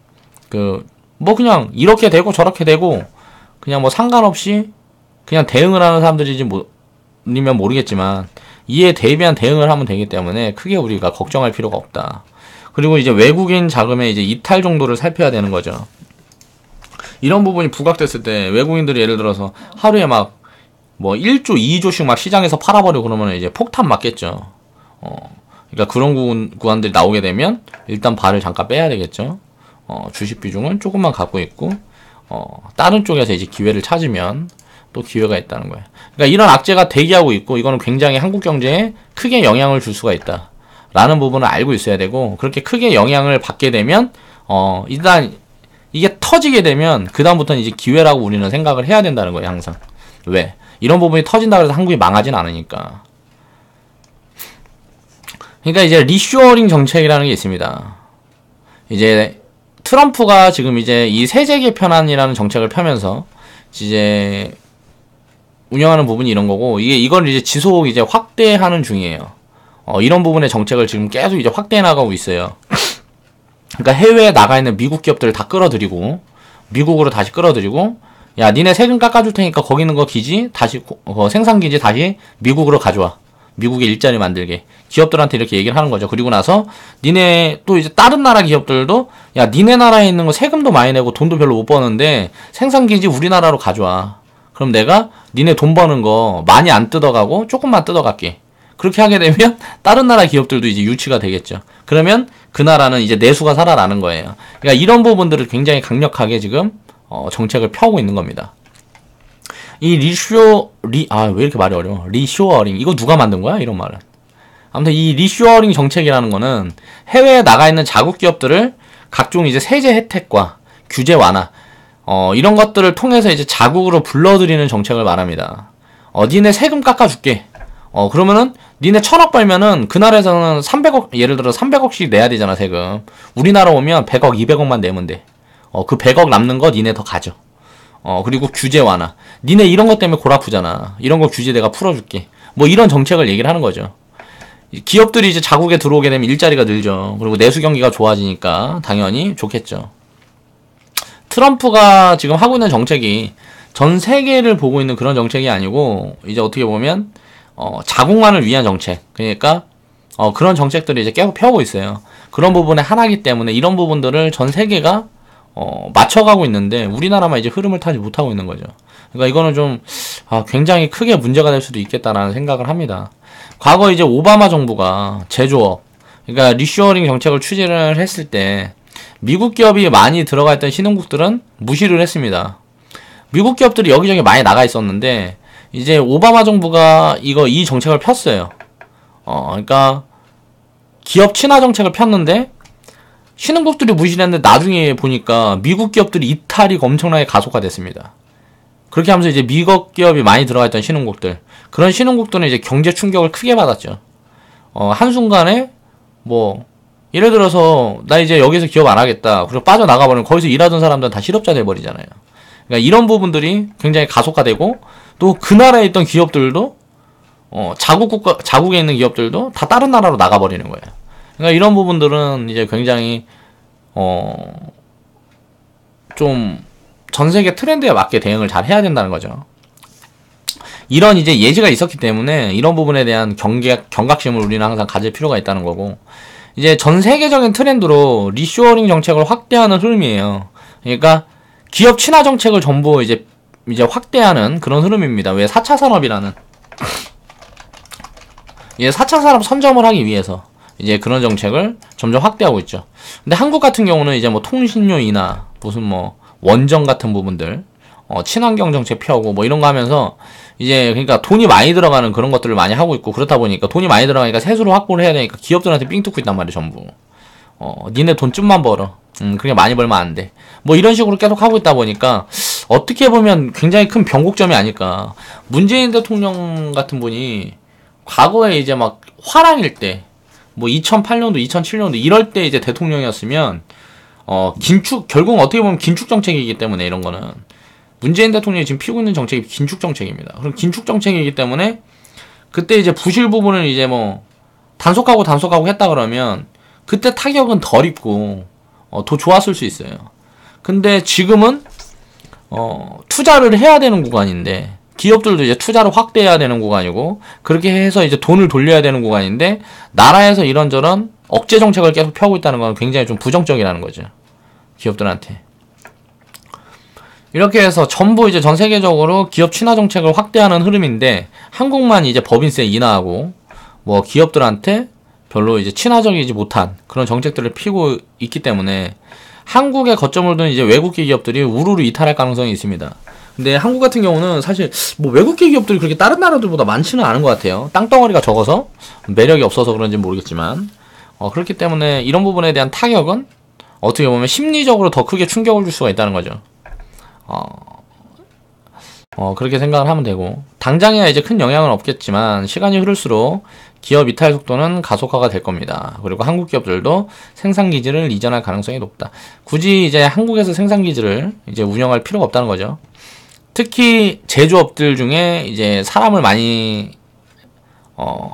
뭐 그냥 이렇게 되고 저렇게 되고 그냥 뭐 상관없이 그냥 대응을 하는 사람들이지 아니면 모르겠지만 이에 대비한 대응을 하면 되기 때문에 크게 우리가 걱정할 필요가 없다. 그리고 이제 외국인 자금의 이제 이탈 정도를 살펴야 되는 거죠. 이런 부분이 부각됐을 때 외국인들이 예를 들어서 하루에 막 뭐 1조, 2조씩 막 시장에서 팔아버리고 그러면 이제 폭탄 맞겠죠. 그러니까 그런 구간들이 나오게 되면 일단 발을 잠깐 빼야 되겠죠. 주식 비중은 조금만 갖고 있고 다른 쪽에서 이제 기회를 찾으면 또 기회가 있다는 거예요. 그러니까 이런 악재가 대기하고 있고 이거는 굉장히 한국 경제에 크게 영향을 줄 수가 있다. 라는 부분을 알고 있어야 되고 그렇게 크게 영향을 받게 되면 일단 이게 터지게 되면 그다음부터는 이제 기회라고 우리는 생각을 해야 된다는 거예요. 항상. 왜? 이런 부분이 터진다고 해서 한국이 망하진 않으니까. 그러니까 이제 리쇼어링 정책이라는 게 있습니다. 이제 트럼프가 지금 이제 이 세제 개편안이라는 정책을 펴면서 이제 운영하는 부분이 이런 거고 이걸 이제 지속 이제 확대하는 중이에요. 이런 부분의 정책을 지금 계속 이제 확대해 나가고 있어요. 그러니까 해외에 나가 있는 미국 기업들을 다 끌어들이고 미국으로 다시 끌어들이고 야 니네 세금 깎아줄 테니까 거기 있는 거 기지 다시 생산 기지 다시 미국으로 가져와. 미국에 일자리 만들게. 기업들한테 이렇게 얘기를 하는 거죠. 그리고 나서 니네 또 이제 다른 나라 기업들도 야 니네 나라에 있는 거 세금도 많이 내고 돈도 별로 못 버는데 생산기지 우리나라로 가져와. 그럼 내가 니네 돈 버는 거 많이 안 뜯어가고 조금만 뜯어갈게. 그렇게 하게 되면 다른 나라 기업들도 이제 유치가 되겠죠. 그러면 그 나라는 이제 내수가 살아나는 거예요. 그러니까 이런 부분들을 굉장히 강력하게 지금 정책을 펴고 있는 겁니다. 이 왜 이렇게 말이 어려워? 리쇼어링. 이거 누가 만든 거야? 이런 말은. 아무튼 이 리쇼어링 정책이라는 거는 해외에 나가 있는 자국 기업들을 각종 이제 세제 혜택과 규제 완화, 이런 것들을 통해서 이제 자국으로 불러들이는 정책을 말합니다. 니네 세금 깎아줄게. 그러면은 니네 1,000억 벌면은 그 나라에서는 300억, 예를 들어 300억씩 내야 되잖아, 세금. 우리나라 오면 100억, 200억만 내면 돼. 그 100억 남는 거 니네 더 가져. 그리고 규제 완화. 니네 이런 것 때문에 골 아프잖아. 이런 거 규제 내가 풀어줄게. 뭐 이런 정책을 얘기를 하는 거죠. 기업들이 이제 자국에 들어오게 되면 일자리가 늘죠. 그리고 내수 경기가 좋아지니까 당연히 좋겠죠. 트럼프가 지금 하고 있는 정책이 전 세계를 보고 있는 그런 정책이 아니고 이제 어떻게 보면 자국만을 위한 정책. 그러니까 그런 정책들이 이제 계속 펴고 있어요. 그런 부분의 하나이기 때문에 이런 부분들을 전 세계가 맞춰가고 있는데 우리나라만 이제 흐름을 타지 못하고 있는 거죠. 그러니까 이거는 좀 굉장히 크게 문제가 될 수도 있겠다라는 생각을 합니다. 과거 이제 오바마 정부가 제조업, 그러니까 리쇼어링 정책을 추진을 했을 때 미국 기업이 많이 들어가 있던 신흥국들은 무시를 했습니다. 미국 기업들이 여기저기 많이 나가 있었는데 이제 오바마 정부가 이 정책을 폈어요. 그러니까 기업 친화 정책을 폈는데 신흥국들이 무시를 했는데 나중에 보니까 미국 기업들이 이탈이 엄청나게 가속화됐습니다. 그렇게 하면서 이제 미국 기업이 많이 들어가 있던 신흥국들, 그런 신흥국들은 이제 경제 충격을 크게 받았죠. 한순간에 뭐 예를 들어서 나 이제 여기서 기업 안 하겠다. 그리고 빠져나가버리면 거기서 일하던 사람들은 다 실업자 돼버리잖아요. 그러니까 이런 부분들이 굉장히 가속화되고 또 그 나라에 있던 기업들도 자국에 있는 기업들도 다 다른 나라로 나가버리는 거예요. 그러니까 이런 부분들은 이제 굉장히 좀 전 세계 트렌드에 맞게 대응을 잘 해야 된다는 거죠. 이런 이제 예지가 있었기 때문에 이런 부분에 대한 경각심을 우리는 항상 가질 필요가 있다는 거고, 이제 전 세계적인 트렌드로 리쇼어링 정책을 확대하는 흐름이에요. 그러니까 기업 친화 정책을 전부 이제 확대하는 그런 흐름입니다. 왜 4차 산업이라는 이제 4차 산업 선점을 하기 위해서 이제 그런 정책을 점점 확대하고 있죠. 근데 한국 같은 경우는 이제 뭐 통신료 인하, 무슨 뭐 원전 같은 부분들, 친환경 정책 펴고 뭐 이런 거 하면서 이제 그러니까 돈이 많이 들어가는 그런 것들을 많이 하고 있고, 그렇다 보니까 돈이 많이 들어가니까 세수를 확보를 해야 되니까 기업들한테 삥 뜯고 있단 말이에요, 전부. 니네 돈 좀만 벌어. 그렇게 많이 벌면 안 돼. 뭐 이런 식으로 계속 하고 있다 보니까 어떻게 보면 굉장히 큰 변곡점이 아닐까. 문재인 대통령 같은 분이 과거에 이제 막 화랑일 때, 뭐 2008년도, 2007년도 이럴 때 이제 대통령이었으면 결국은 어떻게 보면 긴축 정책이기 때문에 이런 거는 문재인 대통령이 지금 피우고 있는 정책이 긴축 정책입니다. 그럼 긴축 정책이기 때문에 그때 이제 부실 부분을 이제 뭐 단속하고 했다 그러면 그때 타격은 덜 입고 더 좋았을 수 있어요. 근데 지금은 투자를 해야 되는 구간인데, 기업들도 이제 투자를 확대해야 되는 구간이고, 그렇게 해서 이제 돈을 돌려야 되는 구간인데 나라에서 이런저런 억제 정책을 계속 펴고 있다는 건 굉장히 좀 부정적이라는 거죠, 기업들한테. 이렇게 해서 전부 이제 전 세계적으로 기업 친화 정책을 확대하는 흐름인데, 한국만 이제 법인세 인하하고 뭐 기업들한테 별로 이제 친화적이지 못한 그런 정책들을 피고 있기 때문에 한국에 거점을 둔 이제 외국계 기업들이 우르르 이탈할 가능성이 있습니다. 근데 한국 같은 경우는 사실 뭐 외국계 기업들이 그렇게 다른 나라들보다 많지는 않은 것 같아요. 땅덩어리가 적어서 매력이 없어서 그런지 모르겠지만, 그렇기 때문에 이런 부분에 대한 타격은 어떻게 보면 심리적으로 더 크게 충격을 줄 수가 있다는 거죠. 그렇게 생각을 하면 되고, 당장이야 이제 큰 영향은 없겠지만 시간이 흐를수록 기업 이탈 속도는 가속화가 될 겁니다. 그리고 한국 기업들도 생산 기지를 이전할 가능성이 높다. 굳이 이제 한국에서 생산 기지를 이제 운영할 필요가 없다는 거죠. 특히 제조업들 중에 이제 사람을 많이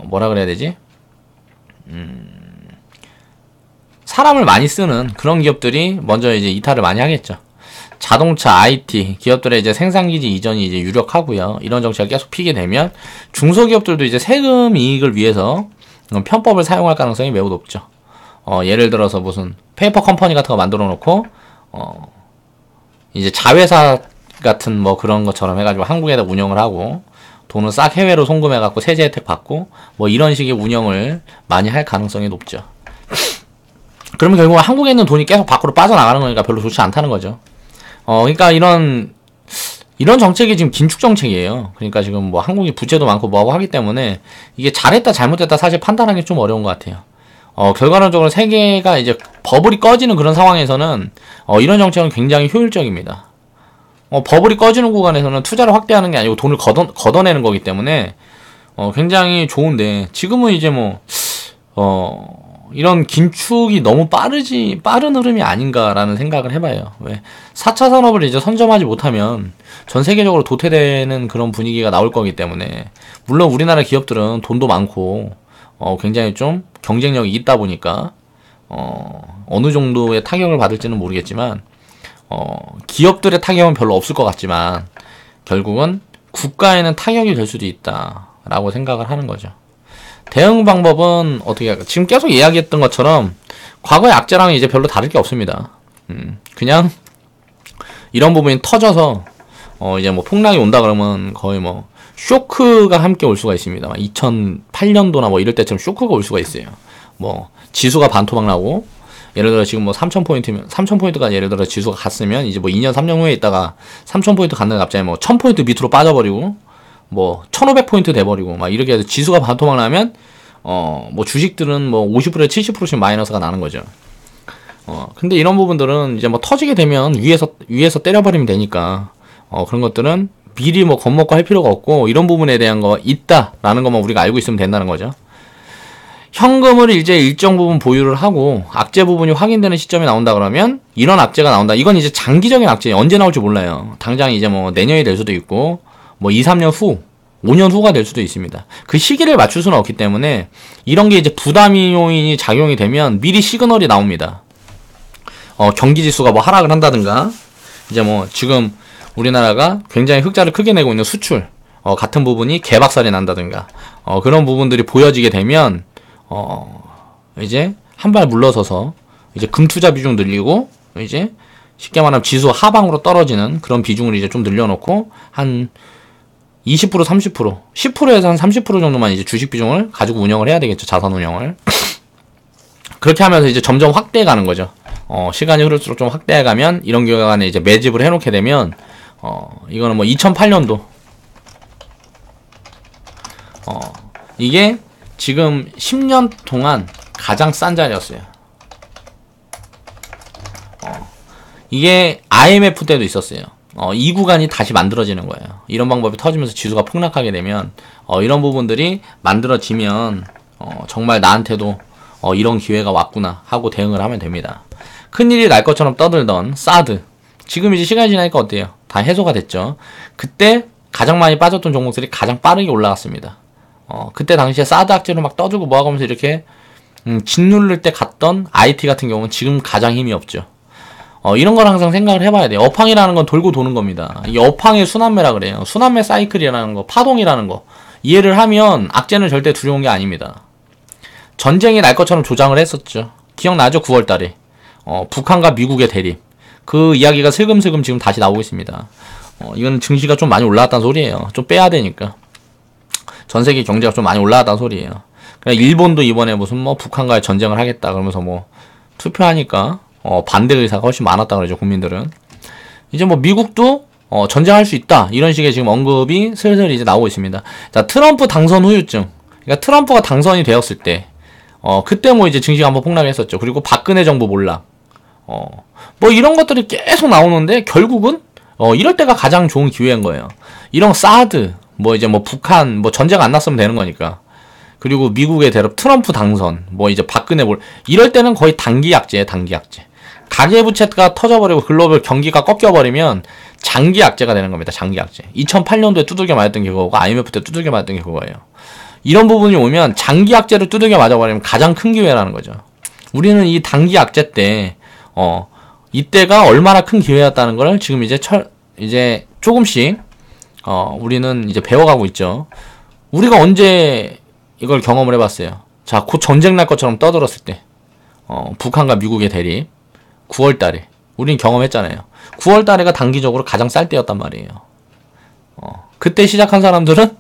뭐라 그래야 되지? 사람을 많이 쓰는 그런 기업들이 먼저 이제 이탈을 많이 하겠죠. 자동차, IT 기업들의 이제 생산기지 이전이 이제 유력하고요. 이런 정책이 계속 피게 되면 중소기업들도 이제 세금 이익을 위해서 편법을 사용할 가능성이 매우 높죠. 예를 들어서 무슨 페이퍼 컴퍼니 같은 거 만들어 놓고 이제 자회사 같은 뭐 그런 것처럼 해가지고 한국에다 운영을 하고 돈을 싹 해외로 송금해갖고 세제 혜택 받고 뭐 이런 식의 운영을 많이 할 가능성이 높죠. 그러면 결국 한국에 있는 돈이 계속 밖으로 빠져나가는 거니까 별로 좋지 않다는 거죠. 그러니까 이런 정책이 지금 긴축 정책이에요. 그러니까 지금 뭐 한국이 부채도 많고 뭐하고 하기 때문에 이게 잘했다 잘못했다 사실 판단하기 좀 어려운 것 같아요. 결과론적으로 세계가 이제 버블이 꺼지는 그런 상황에서는 이런 정책은 굉장히 효율적입니다. 버블이 꺼지는 구간에서는 투자를 확대하는 게 아니고 돈을 걷어내는 거기 때문에 굉장히 좋은데 지금은 이제 뭐 이런 긴축이 너무 빠른 흐름이 아닌가라는 생각을 해봐요. 왜 4차 산업을 이제 선점하지 못하면 전 세계적으로 도태되는 그런 분위기가 나올 거기 때문에 물론 우리나라 기업들은 돈도 많고 굉장히 좀 경쟁력이 있다 보니까 어느 정도의 타격을 받을지는 모르겠지만 기업들의 타격은 별로 없을 것 같지만 결국은 국가에는 타격이 될 수도 있다라고 생각을 하는 거죠. 대응 방법은 어떻게 할까? 지금 계속 이야기했던 것처럼 과거의 악재랑은 이제 별로 다를 게 없습니다. 그냥 이런 부분이 터져서 이제 뭐 폭락이 온다 그러면 거의 뭐 쇼크가 함께 올 수가 있습니다. 2008년도나 뭐 이럴 때처럼 쇼크가 올 수가 있어요. 뭐 지수가 반토막 나고 예를 들어 지금 뭐 3000포인트면 3000포인트가 예를 들어 지수가 갔으면 이제 뭐 2년 3년 후에 있다가 3000포인트 갔는데 갑자기 뭐 1000포인트 밑으로 빠져버리고 뭐 1500포인트 돼버리고 막 이렇게 해서 지수가 반토막 나면 뭐 주식들은 뭐 50%에 70%씩 마이너스가 나는 거죠. 근데 이런 부분들은 이제 뭐 터지게 되면 위에서 때려버리면 되니까 그런 것들은 미리 뭐 겁먹고 할 필요가 없고 이런 부분에 대한 거 있다라는 것만 우리가 알고 있으면 된다는 거죠. 현금을 이제 일정 부분 보유를 하고 악재 부분이 확인되는 시점이 나온다 그러면 이런 악재가 나온다. 이건 이제 장기적인 악재예요. 언제 나올지 몰라요. 당장 이제 뭐 내년이 될 수도 있고 뭐 2, 3년 후, 5년 후가 될 수도 있습니다. 그 시기를 맞출 수는 없기 때문에 이런 게 이제 부담 요인이 작용이 되면 미리 시그널이 나옵니다. 경기 지수가 뭐 하락을 한다든가 이제 뭐 지금 우리나라가 굉장히 흑자를 크게 내고 있는 수출 같은 부분이 개박살이 난다든가 그런 부분들이 보여지게 되면 이제 한 발 물러서서 이제 금투자 비중 늘리고 이제 쉽게 말하면 지수 하방으로 떨어지는 그런 비중을 이제 좀 늘려놓고 한 20%, 30%, 10%에서 한 30% 정도만 이제 주식 비중을 가지고 운영을 해야 되겠죠. 자산 운영을. 그렇게 하면서 이제 점점 확대해 가는 거죠. 시간이 흐를수록 좀 확대해 가면 이런 기간에 이제 매집을 해 놓게 되면 이거는 뭐 2008년도 이게 지금 10년 동안 가장 싼 자리였어요. 이게 IMF 때도 있었어요. 이 구간이 다시 만들어지는 거예요. 이런 방법이 터지면서 지수가 폭락하게 되면 이런 부분들이 만들어지면 정말 나한테도 이런 기회가 왔구나 하고 대응을 하면 됩니다. 큰일이 날 것처럼 떠들던 사드 지금 이제 시간이 지나니까 어때요? 다 해소가 됐죠. 그때 가장 많이 빠졌던 종목들이 가장 빠르게 올라갔습니다. 그때 당시에 사드 악재로 막 떠들고 뭐하고 하면서 이렇게 짓누를 때 갔던 IT 같은 경우는 지금 가장 힘이 없죠. 이런 걸 항상 생각을 해봐야 돼요. 업황이라는 건 돌고 도는 겁니다. 이 업황의 순환매라 그래요. 순환매 사이클이라는 거, 파동이라는 거 이해를 하면 악재는 절대 두려운 게 아닙니다. 전쟁이 날 것처럼 조장을 했었죠. 기억나죠? 9월달에 북한과 미국의 대립 그 이야기가 슬금슬금 지금 다시 나오고 있습니다. 이건 증시가 좀 많이 올라왔다는 소리예요. 좀 빼야 되니까 전세계 경제가 좀 많이 올라왔다는 소리예요. 그러니까 일본도 이번에 무슨 뭐 북한과의 전쟁을 하겠다 그러면서 뭐 투표하니까 반대 의사가 훨씬 많았다 그러죠. 국민들은. 이제 뭐 미국도 전쟁할 수 있다 이런 식의 지금 언급이 슬슬 이제 나오고 있습니다. 자, 트럼프 당선 후유증. 그러니까 트럼프가 당선이 되었을 때 그때 뭐 이제 증시가 한번 폭락했었죠. 그리고 박근혜 정부 몰락. 뭐 이런 것들이 계속 나오는데 결국은 이럴 때가 가장 좋은 기회인 거예요. 이런 사드 뭐 이제 뭐 북한 뭐 전쟁 안 났으면 되는 거니까. 그리고 미국의 대럽 트럼프 당선 뭐 이제 박근혜 이럴 때는 거의 단기 약재예요. 단기 약재. 가계부채가 터져버리고 글로벌 경기가 꺾여버리면 장기 약재가 되는 겁니다. 장기 약재. 2008년도에 두들겨 맞았던 게 그거고 IMF 때 두들겨 맞았던 게 그거예요. 이런 부분이 오면 장기 약재를 두들겨 맞아버리면 가장 큰 기회라는 거죠. 우리는 이 단기 약재 때 이때가 얼마나 큰 기회였다는 걸 지금 이제 조금씩 우리는 이제 배워가고 있죠. 우리가 언제 이걸 경험을 해봤어요. 자, 곧 전쟁 날 것처럼 떠들었을 때, 북한과 미국의 대립, 9월 달에 우린 경험했잖아요. 9월 달에가 단기적으로 가장 쌀 때였단 말이에요. 그때 시작한 사람들은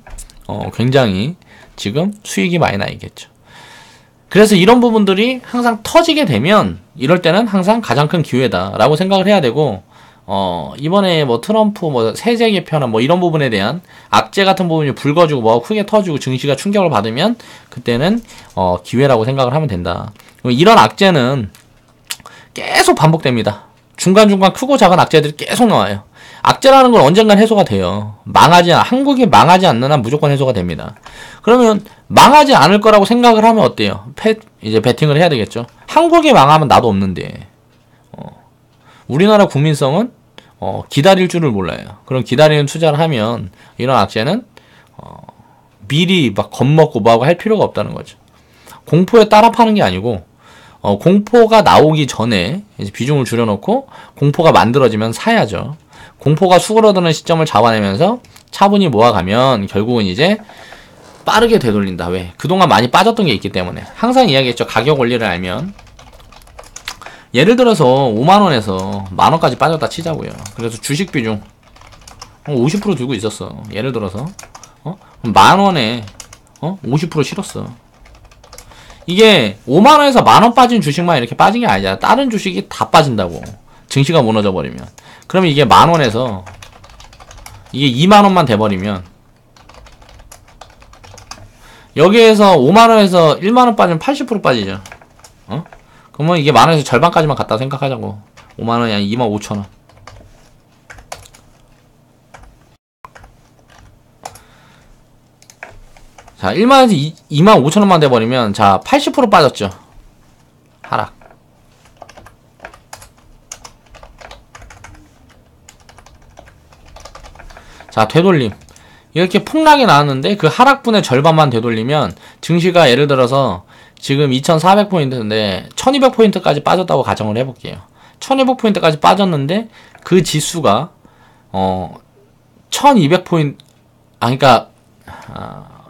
굉장히 지금 수익이 많이 나 있겠죠. 그래서 이런 부분들이 항상 터지게 되면 이럴 때는 항상 가장 큰 기회다라고 생각을 해야 되고, 이번에 뭐 트럼프 뭐 세제 개편이나 뭐 이런 부분에 대한 악재 같은 부분이 불거지고 뭐 크게 터지고 증시가 충격을 받으면 그때는 기회라고 생각을 하면 된다. 이런 악재는 계속 반복됩니다. 중간중간 크고 작은 악재들이 계속 나와요. 악재라는 건 언젠간 해소가 돼요. 한국이 망하지 않는 한 무조건 해소가 됩니다. 그러면 망하지 않을 거라고 생각을 하면 어때요? 이제 베팅을 해야 되겠죠. 한국이 망하면 나도 없는데, 우리나라 국민성은 기다릴 줄을 몰라요. 그럼 기다리는 투자를 하면 이런 악재는 미리 막 겁먹고 뭐하고 할 필요가 없다는 거죠. 공포에 따라 파는 게 아니고, 공포가 나오기 전에 이제 비중을 줄여놓고 공포가 만들어지면 사야죠. 공포가 수그러드는 시점을 잡아내면서 차분히 모아가면 결국은 이제 빠르게 되돌린다. 왜? 그동안 많이 빠졌던 게 있기 때문에. 항상 이야기했죠. 가격 원리를 알면. 예를 들어서 5만원에서 만원까지 빠졌다 치자고요. 그래서 주식 비중 50% 들고 있었어. 예를 들어서 만원에 50% 실었어. 이게 5만원에서 만원 빠진 주식만 이렇게 빠진 게 아니잖아. 다른 주식이 다 빠진다고. 증시가 무너져 버리면. 그러면 이게 만원에서 이게 2만원만 돼버리면, 여기에서 5만원에서 1만원 빠지면 80% 빠지죠. 그러면 이게 만원에서 절반까지만 갔다 생각하자고. 5만원이 아니 25,000원. 자, 1만원에서 25,000원만 돼버리면, 자, 80% 빠졌죠. 하락. 자, 되돌림. 이렇게 폭락이 나왔는데 그 하락분의 절반만 되돌리면 증시가 예를 들어서 지금 2400포인트인데 1200포인트까지 빠졌다고 가정을 해볼게요. 1200포인트까지 빠졌는데 그 지수가 1200포인트, 그러니까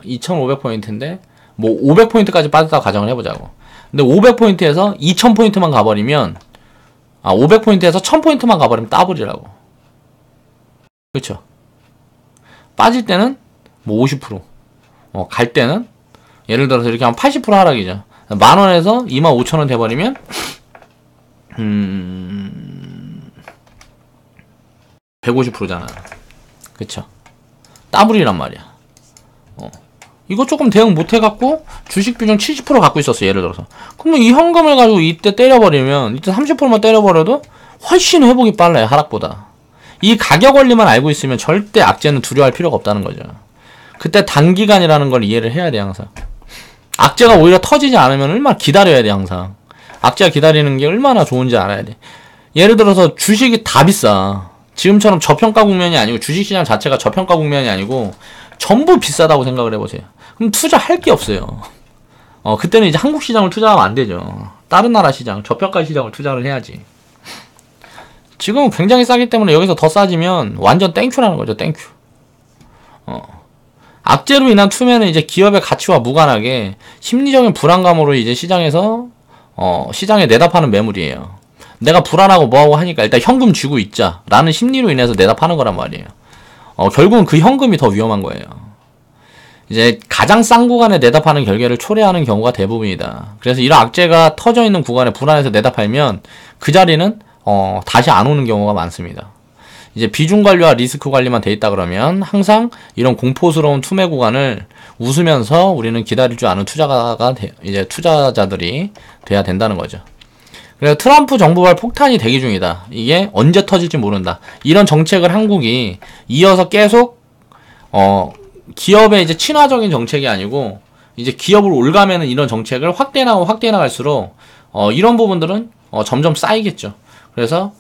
2500포인트인데 뭐 500포인트까지 빠졌다고 가정을 해보자고. 근데 500포인트에서 2000포인트만 가버리면, 500포인트에서 1000포인트만 가버리면 따블이라고. 그쵸? 빠질 때는 뭐 50%, 갈 때는 예를 들어서 이렇게 하면 80% 하락이죠. 만원에서 25,000원 돼버리면 150%잖아. 그쵸? 따블이란 말이야. 이거 조금 대응 못해갖고 주식 비중 70% 갖고 있었어. 예를 들어서. 그러면 이 현금을 가지고 이때 때려버리면, 이때 30%만 때려버려도 훨씬 회복이 빨라요. 하락보다. 이 가격 원리만 알고 있으면 절대 악재는 두려워할 필요가 없다는 거죠. 그때 단기간이라는 걸 이해를 해야 돼. 항상 악재가 오히려 터지지 않으면 얼마나 기다려야 돼. 항상 악재가 기다리는 게 얼마나 좋은지 알아야 돼. 예를 들어서 주식이 다 비싸. 지금처럼 저평가 국면이 아니고, 주식시장 자체가 저평가 국면이 아니고 전부 비싸다고 생각을 해보세요. 그럼 투자할 게 없어요. 그때는 이제 한국 시장을 투자하면 안 되죠. 다른 나라 시장, 저평가 시장을 투자를 해야지. 지금은 굉장히 싸기 때문에 여기서 더 싸지면 완전 땡큐라는 거죠. 땡큐. 악재로 인한 투매는 이제 기업의 가치와 무관하게 심리적인 불안감으로 이제 시장에서 시장에 내다 파는 매물이에요. 내가 불안하고 뭐하고 하니까 일단 현금 쥐고 있자 라는 심리로 인해서 내다 파는 거란 말이에요. 결국은 그 현금이 더 위험한 거예요. 이제 가장 싼 구간에 내다 파는 결계를 초래하는 경우가 대부분이다. 그래서 이런 악재가 터져 있는 구간에 불안해서 내다 팔면 그 자리는 다시 안 오는 경우가 많습니다. 이제 비중 관리와 리스크 관리만 돼 있다 그러면 항상 이런 공포스러운 투매 구간을 웃으면서 우리는 기다릴 줄 아는 이제 투자자들이 돼야 된다는 거죠. 그래서 트럼프 정부발 폭탄이 대기 중이다. 이게 언제 터질지 모른다. 이런 정책을 한국이 이어서 계속 기업의 이제 친화적인 정책이 아니고, 이제 기업을 올가매는 이런 정책을 확대해 나갈수록 이런 부분들은 점점 쌓이겠죠. 그래서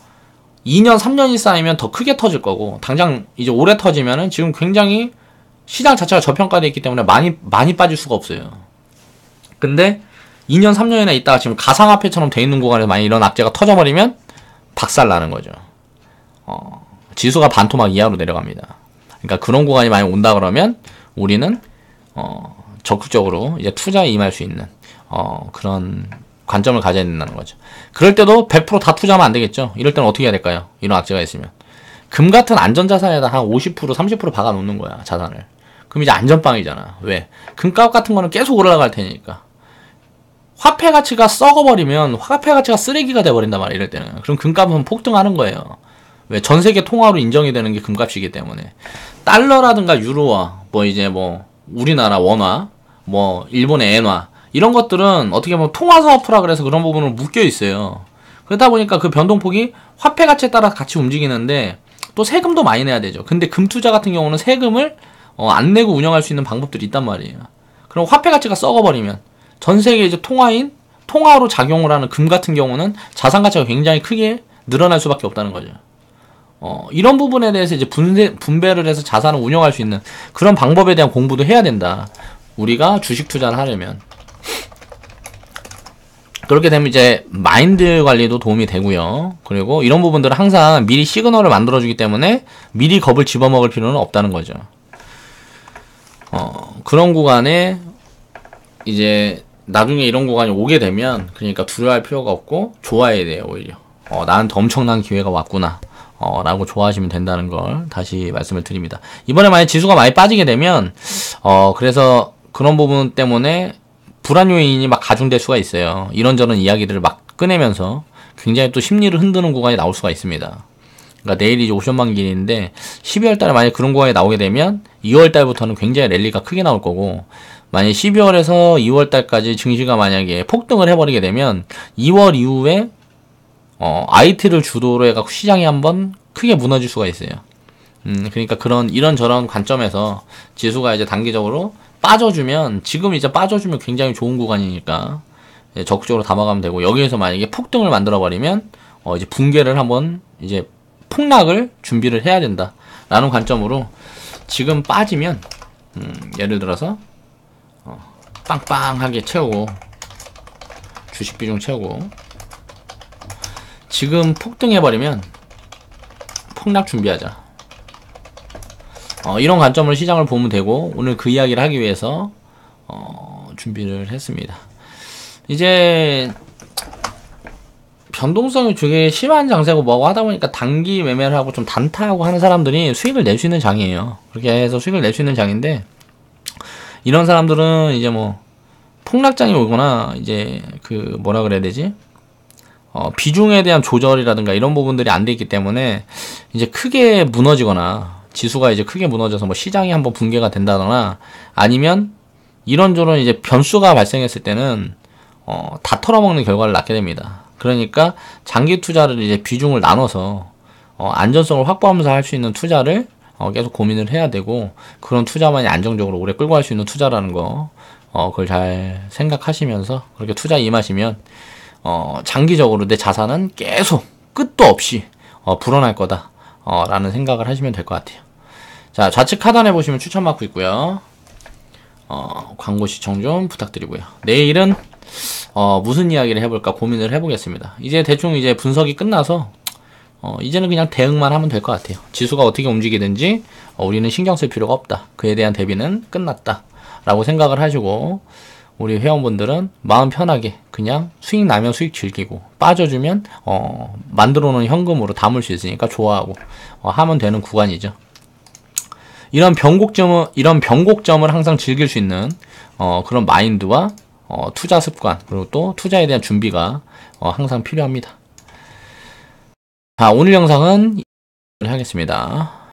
2년, 3년이 쌓이면 더 크게 터질 거고, 당장 이제 올해 터지면은 지금 굉장히 시장 자체가 저평가되어 있기 때문에 많이 빠질 수가 없어요. 근데 2년, 3년이나 있다가 지금 가상화폐처럼 돼 있는 구간에서 만약 이런 악재가 터져버리면 박살나는 거죠. 지수가 반토막 이하로 내려갑니다. 그러니까 그런 구간이 많이 온다 그러면 우리는 적극적으로 이제 투자에 임할 수 있는 그런 관점을 가져야 된다는 거죠. 그럴 때도 100% 다 투자하면 안 되겠죠. 이럴 때는 어떻게 해야 될까요? 이런 악재가 있으면 금 같은 안전자산에다 한 50% 30% 박아 놓는 거야, 자산을. 그럼 이제 안전빵이잖아. 왜? 금값 같은 거는 계속 올라갈 테니까. 화폐 가치가 썩어버리면 화폐 가치가 쓰레기가 돼버린단 말이야, 이럴 때는. 그럼 금값은 폭등하는 거예요. 왜? 전 세계 통화로 인정이 되는 게 금값이기 때문에. 달러라든가 유로화, 우리나라 원화, 일본의 엔화, 이런 것들은 어떻게 보면 통화사업투라 그래서 그런 부분으로 묶여 있어요. 그러다 보니까 그 변동폭이 화폐 가치에 따라 같이 움직이는데 또 세금도 많이 내야 되죠. 근데 금 투자 같은 경우는 세금을 안 내고 운영할 수 있는 방법들이 있단 말이에요. 그럼 화폐 가치가 썩어버리면 전 세계 이제 통화로 작용을 하는 금 같은 경우는 자산 가치가 굉장히 크게 늘어날 수밖에 없다는 거죠. 이런 부분에 대해서 이제 분배를 해서 자산을 운영할 수 있는 그런 방법에 대한 공부도 해야 된다. 우리가 주식 투자를 하려면. 그렇게 되면 이제 마인드 관리도 도움이 되고요. 그리고 이런 부분들은 항상 미리 시그널을 만들어주기 때문에 미리 겁을 집어먹을 필요는 없다는 거죠. 그런 구간에 이제 나중에 이런 구간이 오게 되면 그러니까 두려워할 필요가 없고 좋아해야 돼요. 오히려 나한테 엄청난 기회가 왔구나 라고 좋아하시면 된다는 걸 다시 말씀을 드립니다. 이번에 만약 지수가 많이 빠지게 되면 그래서 그런 부분 때문에 불안 요인이 막 가중될 수가 있어요. 이런저런 이야기들을 막 꺼내면서 굉장히 또 심리를 흔드는 구간이 나올 수가 있습니다. 그러니까 내일이 이제 옵션만기인데 12월 달에 만약 그런 구간이 나오게 되면 2월 달부터는 굉장히 랠리가 크게 나올 거고, 만약 12월에서 2월 달까지 증시가 만약에 폭등을 해버리게 되면 2월 이후에 IT를 주도로 해갖고 시장이 한번 크게 무너질 수가 있어요. 그러니까 이런저런 관점에서 지수가 이제 단기적으로 빠져주면, 지금 이제 빠져주면 굉장히 좋은 구간이니까 적극적으로 담아가면 되고, 여기에서 만약에 폭등을 만들어버리면 이제 붕괴를 한번 이제 폭락을 준비를 해야 된다 라는 관점으로 지금 빠지면 예를 들어서 빵빵하게 채우고, 주식 비중 채우고, 지금 폭등해버리면 폭락 준비하자. 이런 관점으로 시장을 보면 되고, 오늘 그 이야기를 하기 위해서 준비를 했습니다. 이제 변동성이 되게 심한 장세고 뭐고 하다 보니까 단기 매매를 하고 좀 단타하고 하는 사람들이 수익을 낼 수 있는 장이에요. 그렇게 해서 수익을 낼 수 있는 장인데, 이런 사람들은 이제 폭락장이 오거나 이제 뭐라 그래야 되지? 비중에 대한 조절이라든가 이런 부분들이 안 돼 있기 때문에 이제 크게 무너지거나, 지수가 이제 크게 무너져서 시장이 한번 붕괴가 된다거나, 아니면 이런저런 이제 변수가 발생했을 때는 다 털어먹는 결과를 낳게 됩니다. 그러니까 장기 투자를 이제 비중을 나눠서 안전성을 확보하면서 할 수 있는 투자를 계속 고민을 해야 되고, 그런 투자만이 안정적으로 오래 끌고 갈 수 있는 투자라는 거 그걸 잘 생각하시면서 그렇게 투자에 임하시면 장기적으로 내 자산은 계속 끝도 없이 불어날 거다 라는 생각을 하시면 될 것 같아요. 자, 좌측 하단에 보시면 추천 마크 있고요. 광고 시청 좀 부탁드리고요. 내일은 무슨 이야기를 해볼까 고민을 해보겠습니다. 이제 대충 이제 분석이 끝나서 이제는 그냥 대응만 하면 될 것 같아요. 지수가 어떻게 움직이든지 우리는 신경 쓸 필요가 없다. 그에 대한 대비는 끝났다 라고 생각을 하시고, 우리 회원분들은 마음 편하게 그냥 수익 나면 수익 즐기고, 빠져주면 만들어 놓은 현금으로 담을 수 있으니까 좋아하고 하면 되는 구간이죠. 이런 변곡점을 항상 즐길 수 있는 그런 마인드와 투자 습관, 그리고 또 투자에 대한 준비가 항상 필요합니다. 자, 오늘 영상은 하겠습니다.